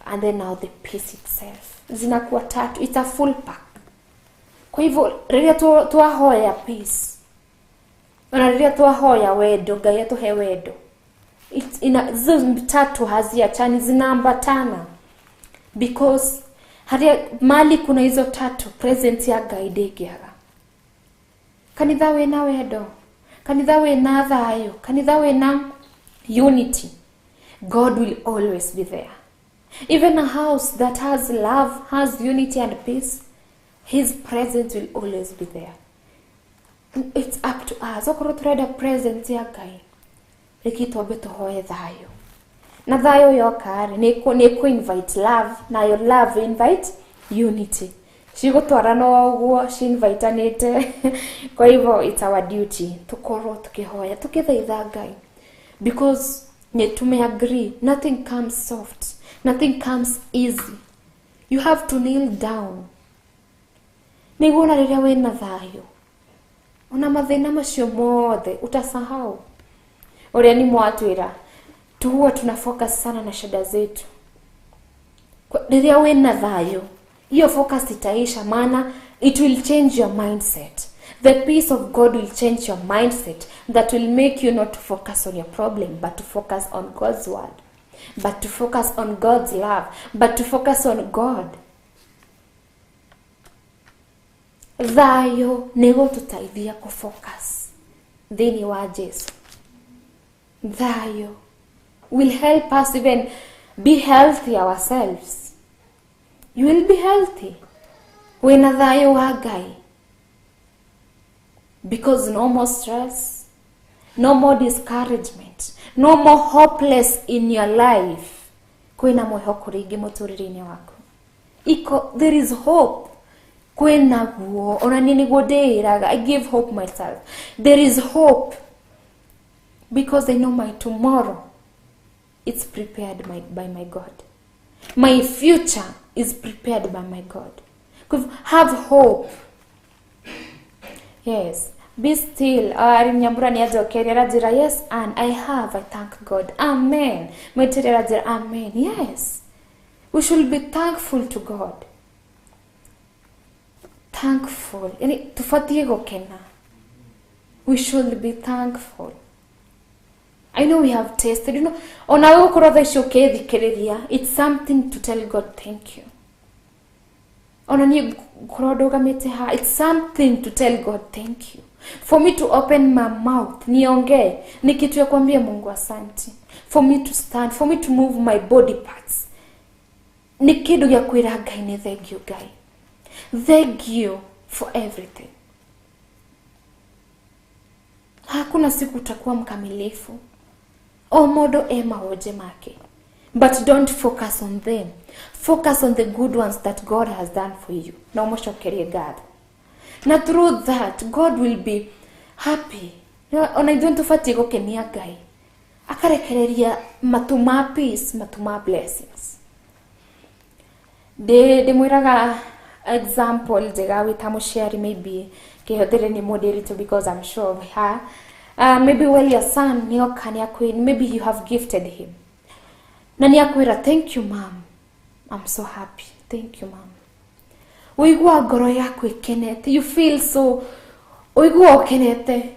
and then now the peace itself. Zinakuwa tatu. It's a full pack. Kwa hivyo riria tuahoya peace, na riria tuahoya wendo, Ngai atuhe wendo, tatu haziachani, zinaambatana. Because mali kuna hizo tatu, presence ya Ngai ndegiaga. Kanitha wena wendo, kanitha wena thayo, kanitha wena unity, God will always be there. Even a house that has love, has unity and peace, his presence will always be there. It's up to us. Okorwo turenda presence ya Ngai, ikitwambe tuhoe thayo. Na thayo yokari ni ku invite love, na your love invite unity. Cigutwarana uguo, ci inviteanite. Kwa hivyo it's our duty tukorwo tukihoya, tukithaitha Ngai. Because tume agree, nothing comes soft, nothing comes easy. You have to kneel down. Niguona riria wena thayo, ona mathina macio mothe utasahau. Uria ni mwatwira tuwa tunafocus sana na shida zetu. Riria wena thayo, hiyo focus itaisha, maana it will change your mindset. The peace of God will change your mindset, that will make you not to focus on your problem, but to focus on God's word, but to focus on God's love, but to focus on God. Thayo nego tutaithia ku focus thini wa Jesu. Thayo will help us even be healthy ourselves. You will be healthy when thayo wa Ngai. Because no more stress, no more discouragement, no more hopeless in your life. Kwina mwihoko ringi muturire-ini waku. There is hope. Kwina guo. Ona nini goderaga. I give hope myself. There is hope. Because I know my tomorrow, it's prepared by my God. My future is prepared by my God. Have hope. Yes. Be still. Yes, and I thank God. Amen. Amen. Yes. We should be thankful to God. Thankful. We should be thankful. I know we have tasted, it's something to tell God thank you. It's something to tell God thank you. For me to open my mouth, nionge, ni kitu ya kuambia Mungu asante. For me to stand, for me to move my body parts. Ni kitu ya kuira Ngai ni thank you, Ngai. Thank you for everything. Hakuna siku utakuwa mkamilifu. Omodo ema oje make. But don't focus on them. Focus on the good ones that God has done for you. Na umoshokerie God. Na through that, God will be happy. Ona idonto fatigo kenia Ngai. Akarekereria matuma peace, matuma blessings. De mwiraga example jega witamu share maybe kehodere ni moderito because I'm sure we have. Maybe well your son niyo kanya queen, maybe you have gifted him. Na niyakwira thank you mom. I'm so happy. Thank you mom. Uigua ngoro yaku ikenete. You feel so uigua ukenete.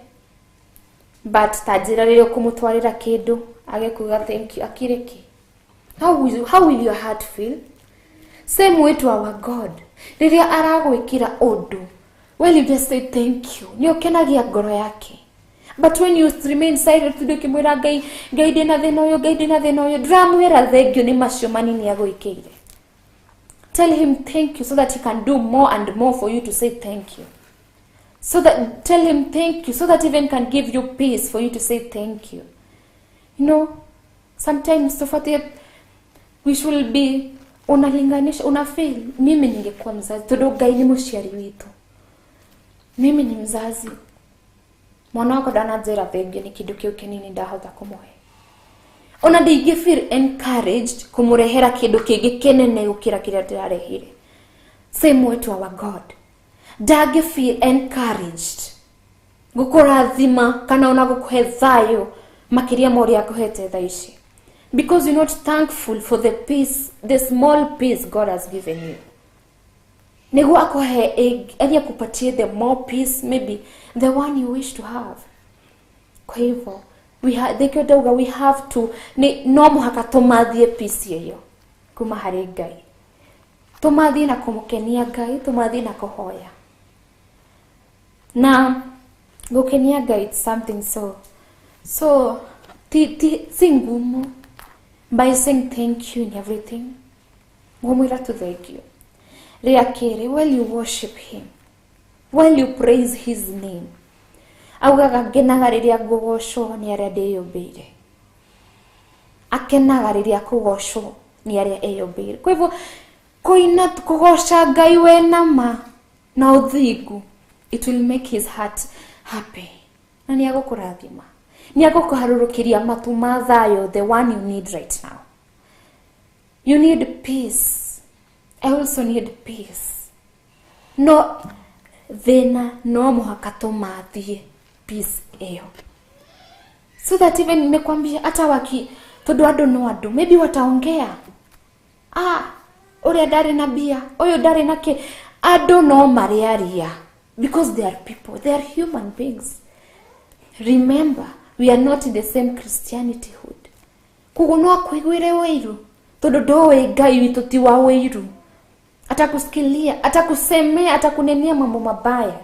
But tajira rero kumutwarira kindu agekuga thank you akireki. How will your heart feel? Same way to our God. Riria aragwikira undu. Well, you just say thank you. Ni okenagia ngoro yake. But when you remain silent, ukimwira Ngai Ngai na thina uyu ndramwira thank you ni macio manini agwikire. Tell him thank you so that he can do more and more for you to say thank you. Tell him thank you so that even can give you peace for you to say thank you. You know, sometimes we should be unalinganisha, unafeel mimi ningekuwa mzazi, todo Ngai ni muciari witu. Mimi ni mzazi. Mwana wako danazera thank you ni kindu kiu kinini ndahota kumuhe. Ona ndingi feel encouraged kumurehera kindu kingi kinene gukira kiria ndirarehire. Same way to our God. Ndagi feel encouraged gukurathima kana ona gukuhe thayo makiria mori akuhete thaici. Because you're not thankful for the peace, the small peace God has given you. Nego akohe elia kupatie the more peace, maybe the one you wish to have. Kwa hivyo we have to no muhaka tumathie peace yeyo kuma hari Ngai. Tumathie na kumukenia Ngai, tumathie na kuhoya. Na gukenia Ngai, it's something so singumu. By saying thank you in everything, ngomwira to thank you. Reakere, while you worship him, while you praise his name, augaga ngenagariria ngogocwo ni aria ndiyumbiire. Akenagariria kugocwo ni aria eyumbiire. Kwa hivyo koina kugoca Ngai we nama na uthingu, it will make his heart happy. Na ni agukurathima. Ni agukuharurukiria matu ma thayo, the one you need right now. You need peace. I also need peace. No thina no muhaka tumathie peace eyo. So that even nimekwambia hata waki todo ado no ado, maybe wataongea. Ore dare na bia, oyo dare na ke ado no mariaria, because they are people, they are human beings. Remember, we are not in the same Christianity hood. Kugunwa kwigwire weiru. Todo doe Ngai witu ti wa weiru. atakusikilia, atakusemea, atakunenea mambo mabaya.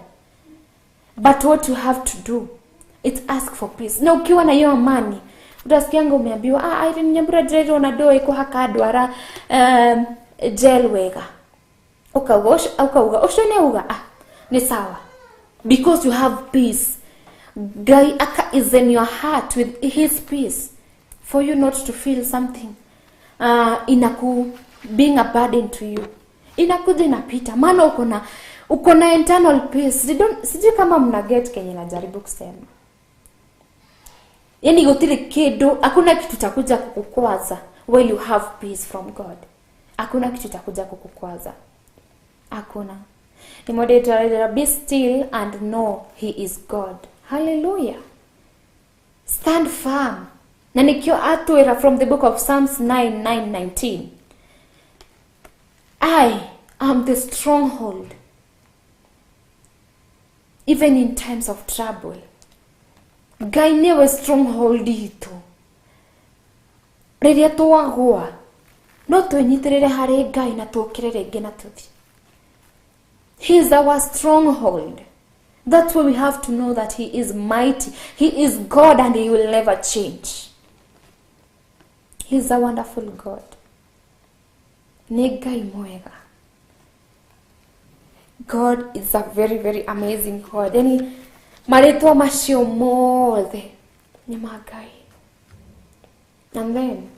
But what you have to do, it's ask for peace. Na ukiwa na hiyo amani, utasikianga umeambiwa, Irene Nyambura drero na doe ko hakadwara jail wega. Ukauga, oshone uga, ni sawa. Because you have peace. God is in your heart with his peace. For you not to feel something being a burden to you. Inakuja inapita. Maana uko na internal peace. Sijui kama mna get kenye najaribu kusema. Yani gutile kido, hakuna kitu takuja kukukwaza while you have peace from God. Hakuna kitu takuja kukukwaza. Hakuna. Ni moderator, be still and know he is God. Hallelujah. Stand firm. Na nikio atuera from the book of Psalms 9:19. I am the stronghold. Even in times of trouble. Ngai newe stronghold itu. Riria tuwagwa. No twenyitirire hari Ngai na tukirire ngi na tuthi. He is our stronghold. That's why we have to know that he is mighty. He is God and he will never change. He is a wonderful God. Ni Ngai mwega. God is a very, very amazing God. Yani maretwa macio mothe ni Ngai. And then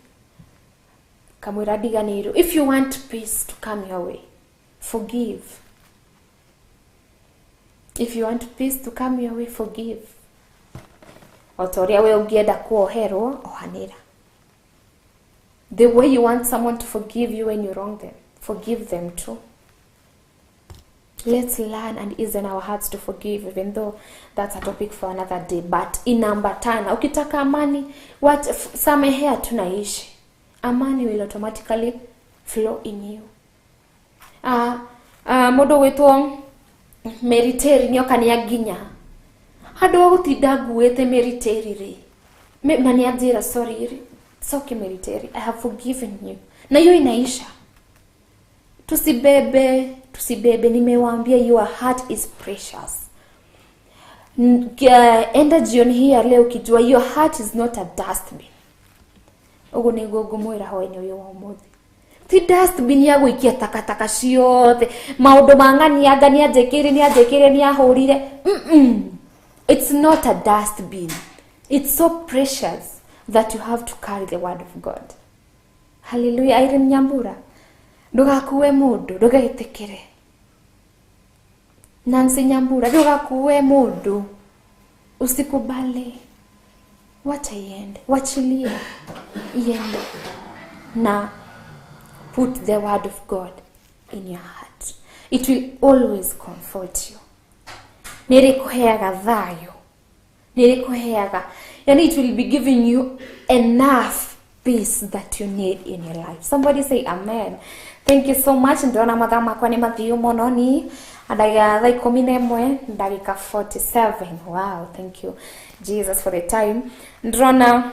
kamwira diganiru, if you want peace to come your way, forgive. If you want peace to come your way, forgive. Otoria we ugienda kuoherwo ohanira. The way you want someone to forgive you when you wrong them, forgive them too. Let's learn and ease in our hearts to forgive, even though that's a topic for another day. But inambatana, ukitaka amani, samehea tunaishi. Amani will automatically flow in you. Modo wetu meriteri nyoka ni aginya. Hado gutinda nguete meriteri ri. Na ni ajira sorry ri. Soke meriteri. I have forgiven you. Na hiyo inaisha. Tusibebe nimewaambia your heart is precious. Enda jioni hii ya leo kijua your heart is not a dustbin. Ogo ni gogo mwira hwa-ini uyu wa umuthi. Ti dustbin ya gwikia takataka ciothe. Maundu mangani agani ajekire ni ahurire. It's not a dustbin. It's so precious that you have to carry the word of God. Hallelujah. Irene Nyambura. Ndugakuwe mundu, ndugaitikire. Nancy Nyambura, ndugakuwe mundu. Usikubali. Wacha iende. Wachilie. Iende. Na put the word of God in your heart. It will always comfort you. Nirikuheaga thayo. Nirikuheaga. And it will be giving you enough peace that you need in your life. Somebody say amen. Thank you so much. Ndona mathaa makwa ni mathiu muno ni ndagika 11 ndagika 47. Wow, thank you Jesus for the time. Ndona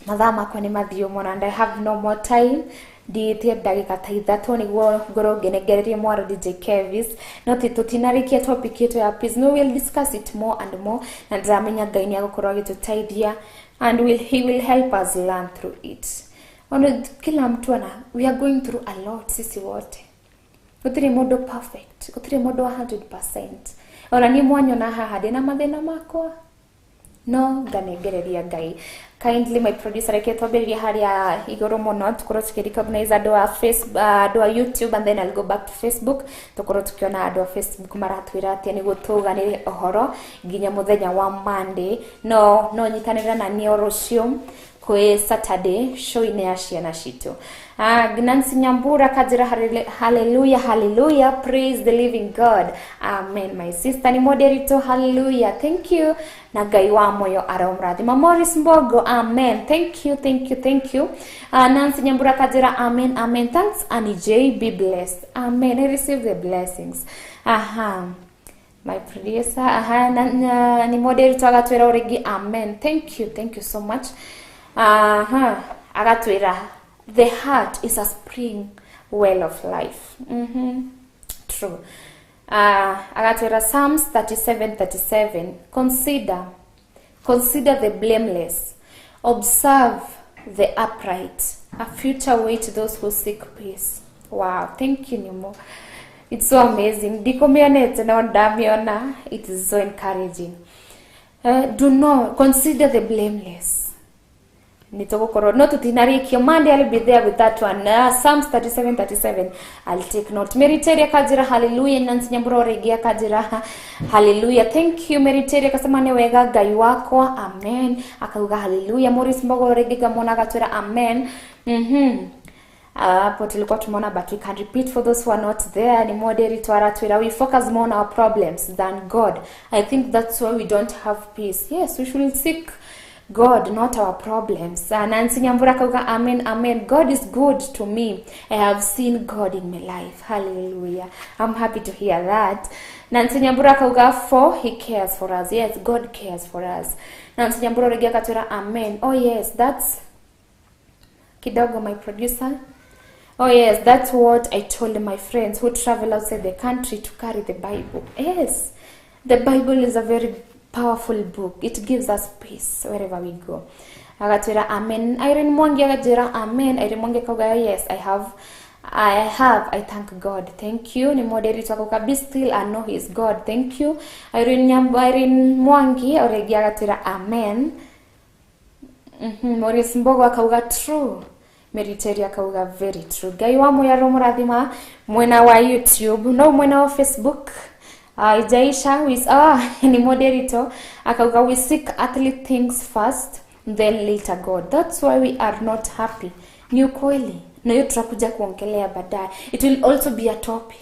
mathaa makwa ni mathiu muno and I have no more time. Ndiĩtie ndagika ta 3 niguo ngoro ngenegererie mwaro DJ Kevis. No tutinarikia topic yetu ya peace. No, we'll discuss it more and more. Na ndamenya Ngai ni agũkorwo agĩtũteithia and he will help us learn through it. Kila mtu we are going through a lot sisi wote. Gutire mundu perfect, gutire mundu 100%. Ona ni mwanyona haha ndina mathina makwa. No, nganegereria Ngai. Kindly my producer reketoberiria haria igoro muno tukorwo tukirecognize andu a Facebook, andu a YouTube, and then I'll go back to Facebook. Tukorwo tukiona andu a Facebook maratwira atia ni gutuganire ohoro nginya muthenya wa Monday. No nyitanira na ni rucio kwe Saturday show ine ya ciana citu. Nancy Nyambura kajira hallelujah, hallelujah, praise the living God. Amen. My sister ni moderator, hallelujah, thank you. Na Ngai wa moyo araumrathima. Morris Mbogo, amen, thank you, thank you, thank you. Nancy Nyambura kajira amen, amen, thanks. Annie J, be blessed, amen, I receive the blessings. My producer, ni moderator agatwira urigi, amen, thank you so much. Agatwira, the heart is a spring well of life. True. Agatwira Psalms 37:37. Consider the blameless. Observe the upright. A future way to those who seek peace. Wow, thank you, Nimo. It's so amazing. It is so encouraging. Do not consider the blameless. Not to Monday, I'll be there with that one. Psalms 37:37. I'll take note. Meriteria kajira, hallelujah. Nansi nyamburo regia kajira, hallelujah. Thank you, Meriteria kasamane wega gaiwako, amen. Akauga hallelujah. Morris mbogo regiga mona gatwera, amen. Hapo tulikuwa tumeona, but we can repeat for those who are not there. Ni moderi twaratwira. We focus more on our problems than God. I think that's why we don't have peace. Yes, we should seek God, not our problems. Nancy Nyambura kauga, amen, amen. God is good to me. I have seen God in my life. Hallelujah. I'm happy to hear that. Nancy Nyambura kauga, for he cares for us. Yes, God cares for us. Nancy Nyambura regia katwira, amen. Oh yes, that's kidogo, my producer. Oh yes, that's what I told my friends who travel outside the country to carry the Bible. Yes, the Bible is a very powerful book. It gives us peace wherever we go. Agatwira, amen. Irene Mwangi agatwira, amen. Irene Mwangi kauga, yes, I have. I thank God. Thank you. Ni moderator kwa be still and know he is God. Thank you. Irene Mwangi oregia agatwira, amen. Morris Mbogo akauga, true. Meriteria kauga, very true. Gai wa moya romurathima mwena wa YouTube, no mwena wa Facebook. Jaisha with ni moderator akauga, we seek earthly things first, then later God. That's why we are not happy. Ni ukweli. Na hiyo tutakuja kuongelea baadaye. It will also be a topic.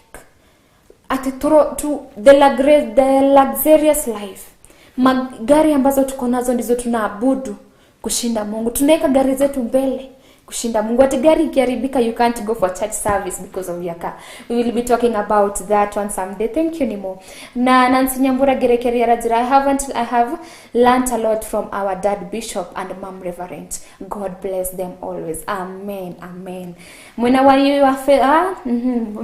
To the luxurious life. Magari ambazo tuko nazo ndizo tunaabudu kushinda Mungu. Tunaweka gari zetu mbele kushinda Mungu. Ati gari ikiharibika, you can't go for church service because of your car. We will be talking about that one someday. Thank you, Nimo. Na Nancy Nyambura gerekeria rajira, I have learned a lot from our dad bishop and mom reverend. God bless them always. Amen. Amen. Mwena wa you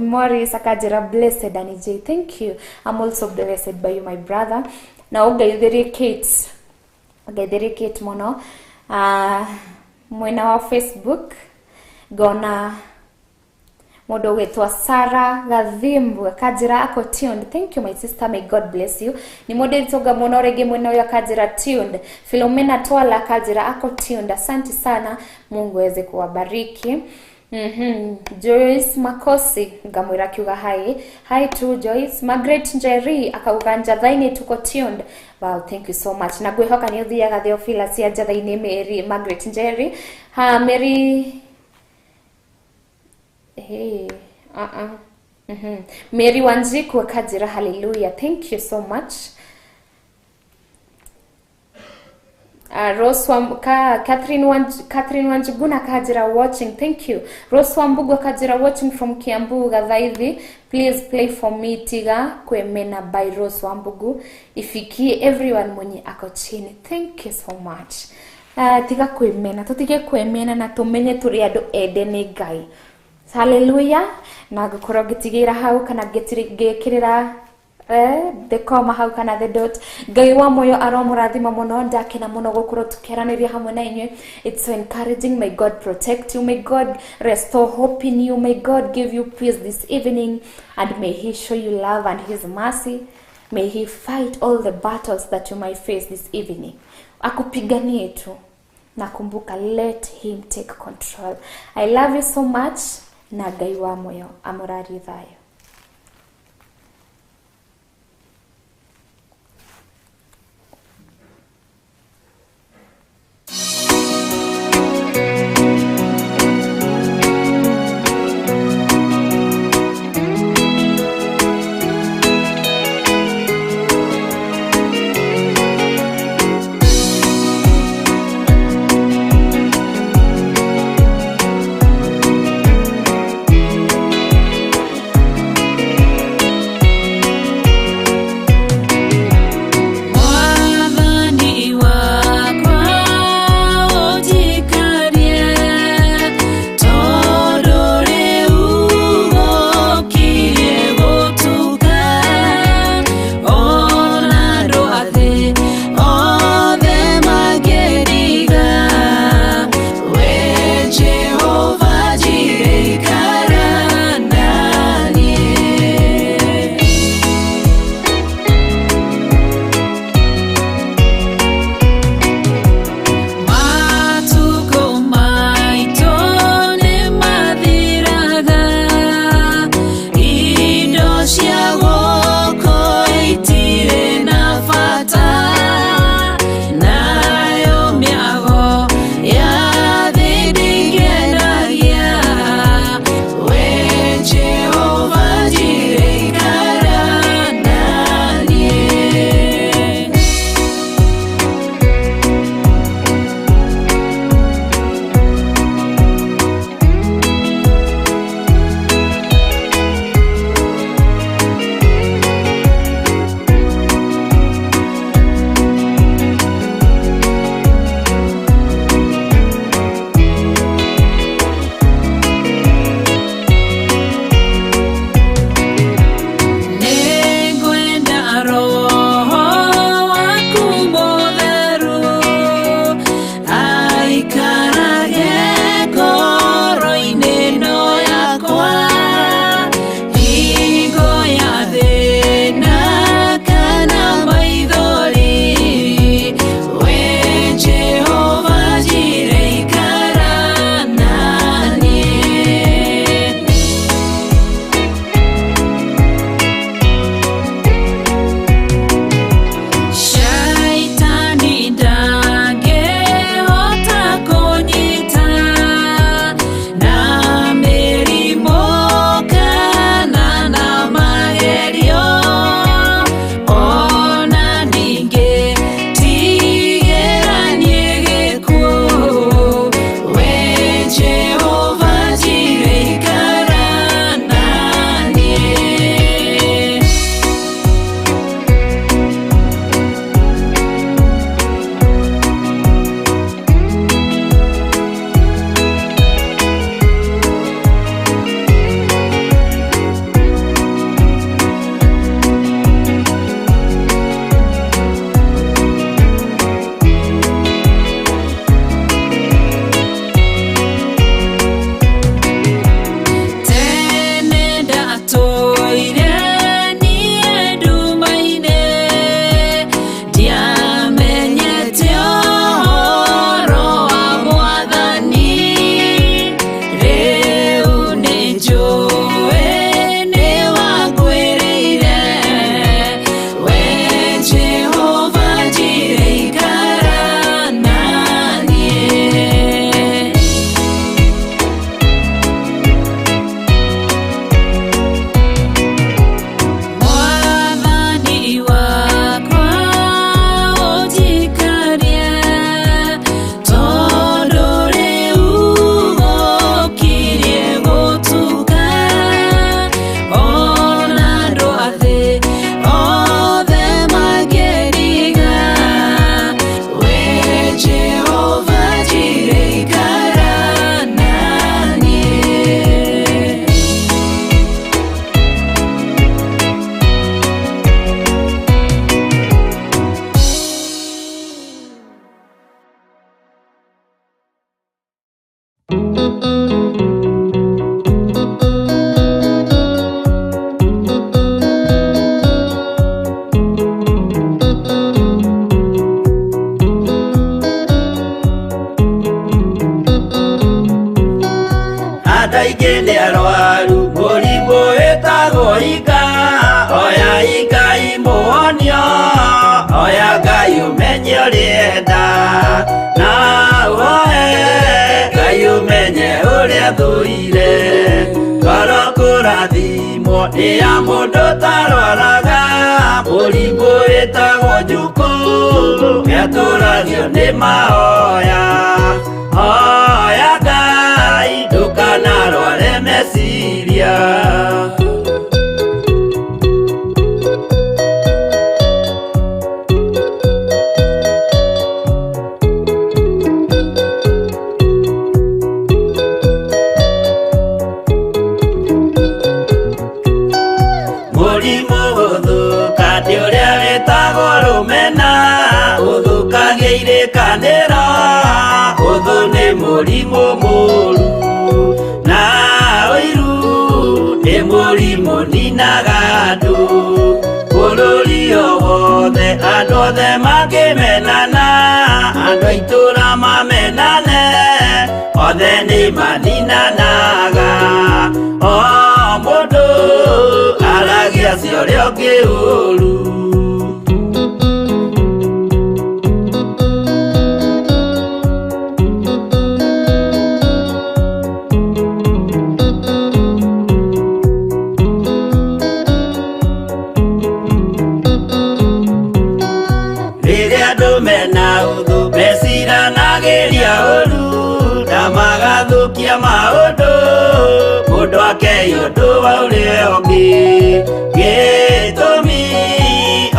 Morris akajira, blessed Anije. Thank you. I'm also blessed by you, my brother. Na ugaidherikate mono. Mwena wa Facebook gona modo wetwa Sara Gathimbu akajira ako tuned. Thank you, my sister, may God bless you. Ni model toga monorege mwena ya akajira tuned. Philomena Twala akajira ako tuned. Asante sana, Mungu aweze kuwabariki. Joyce Makosi gamwira kiuga hi to Joyce. Margaret Njeri akauganja thaini tuko tuned. Wow, thank you so much. Na gwehoka ni uthiaga Theophilus ya thaini Mary Margaret Njeri. Mary Mary Wanjiku akajira, hallelujah. Thank you so much. Rose Catherine Wanjiguna kajira watching. Thank you. Rose Wambugu kajira watching from Kiambu Gathaithi. Please play for me Tiga Kwemena by Rose Wambugu. Ifikie everyone mwenye ako chini. Thank you so much. Tiga Kwemena. Tutige Kwemena na tumenye turiado edene gai. Hallelujah. Na gukora gitigira hau kana gekirira the comma how kana the dot gai wa moyo aromurathima muno ndakena muno gukuro tukeraniria hamwe na inywe. It's so encouraging. May God protect you, may God restore hope in you, may God give you peace this evening, and may he show you love and his mercy. May he fight all the battles that you might face this evening. Akupiganie tu. Nakumbuka, let him take control. I love you so much. Na gai wa moyo amurarithayo. kaingĩ nĩ arwaru mũrimũ wĩtagwo ika. Oya ika imũhonio, oya Ngai ũmenye ũrĩenda, na woe Ngai ũmenye ũrĩa thũire. Ngoro kũrathimwo nĩ ya mũndũ tarwaraga mũrimũ wĩtagwo njukũ, gĩatũragio nĩ mahoya. Hoya Ngai ndũkanarware meciria. Mũrimũ gũthũka nĩ ũrĩa wĩtagwo rũmena, ũthũkagia irĩkanĩro. Ũthũ nĩ mũrimũ mũru, na ũiru nĩ mũrimũ ninaga andũ. Bũrũri o wothe andũ othe mangĩmenana, andũ a itũũra mamenane, othe nĩ maninanaga. O mũndũ aragia cia ũrĩa ũngĩ ũru. Rĩrĩa andũ mena ũthũ meciranagĩria ũru, na magathũkia maũndũ, mũndũ akeiyo ũndũ wa ũrĩa ũngĩ. Gĩtũmi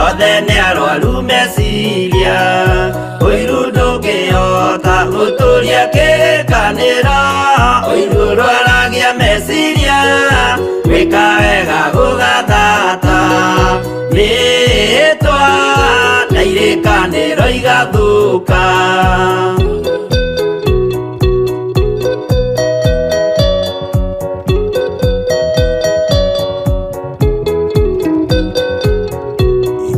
othe nĩ arwaru meciria, ũiru ndũngĩhota gũtũria kĩrĩkanĩro. Ũiru ũrwaragia meciria, gwĩka wega gũgathata, rĩĩtwa na irĩkanĩro igathũka.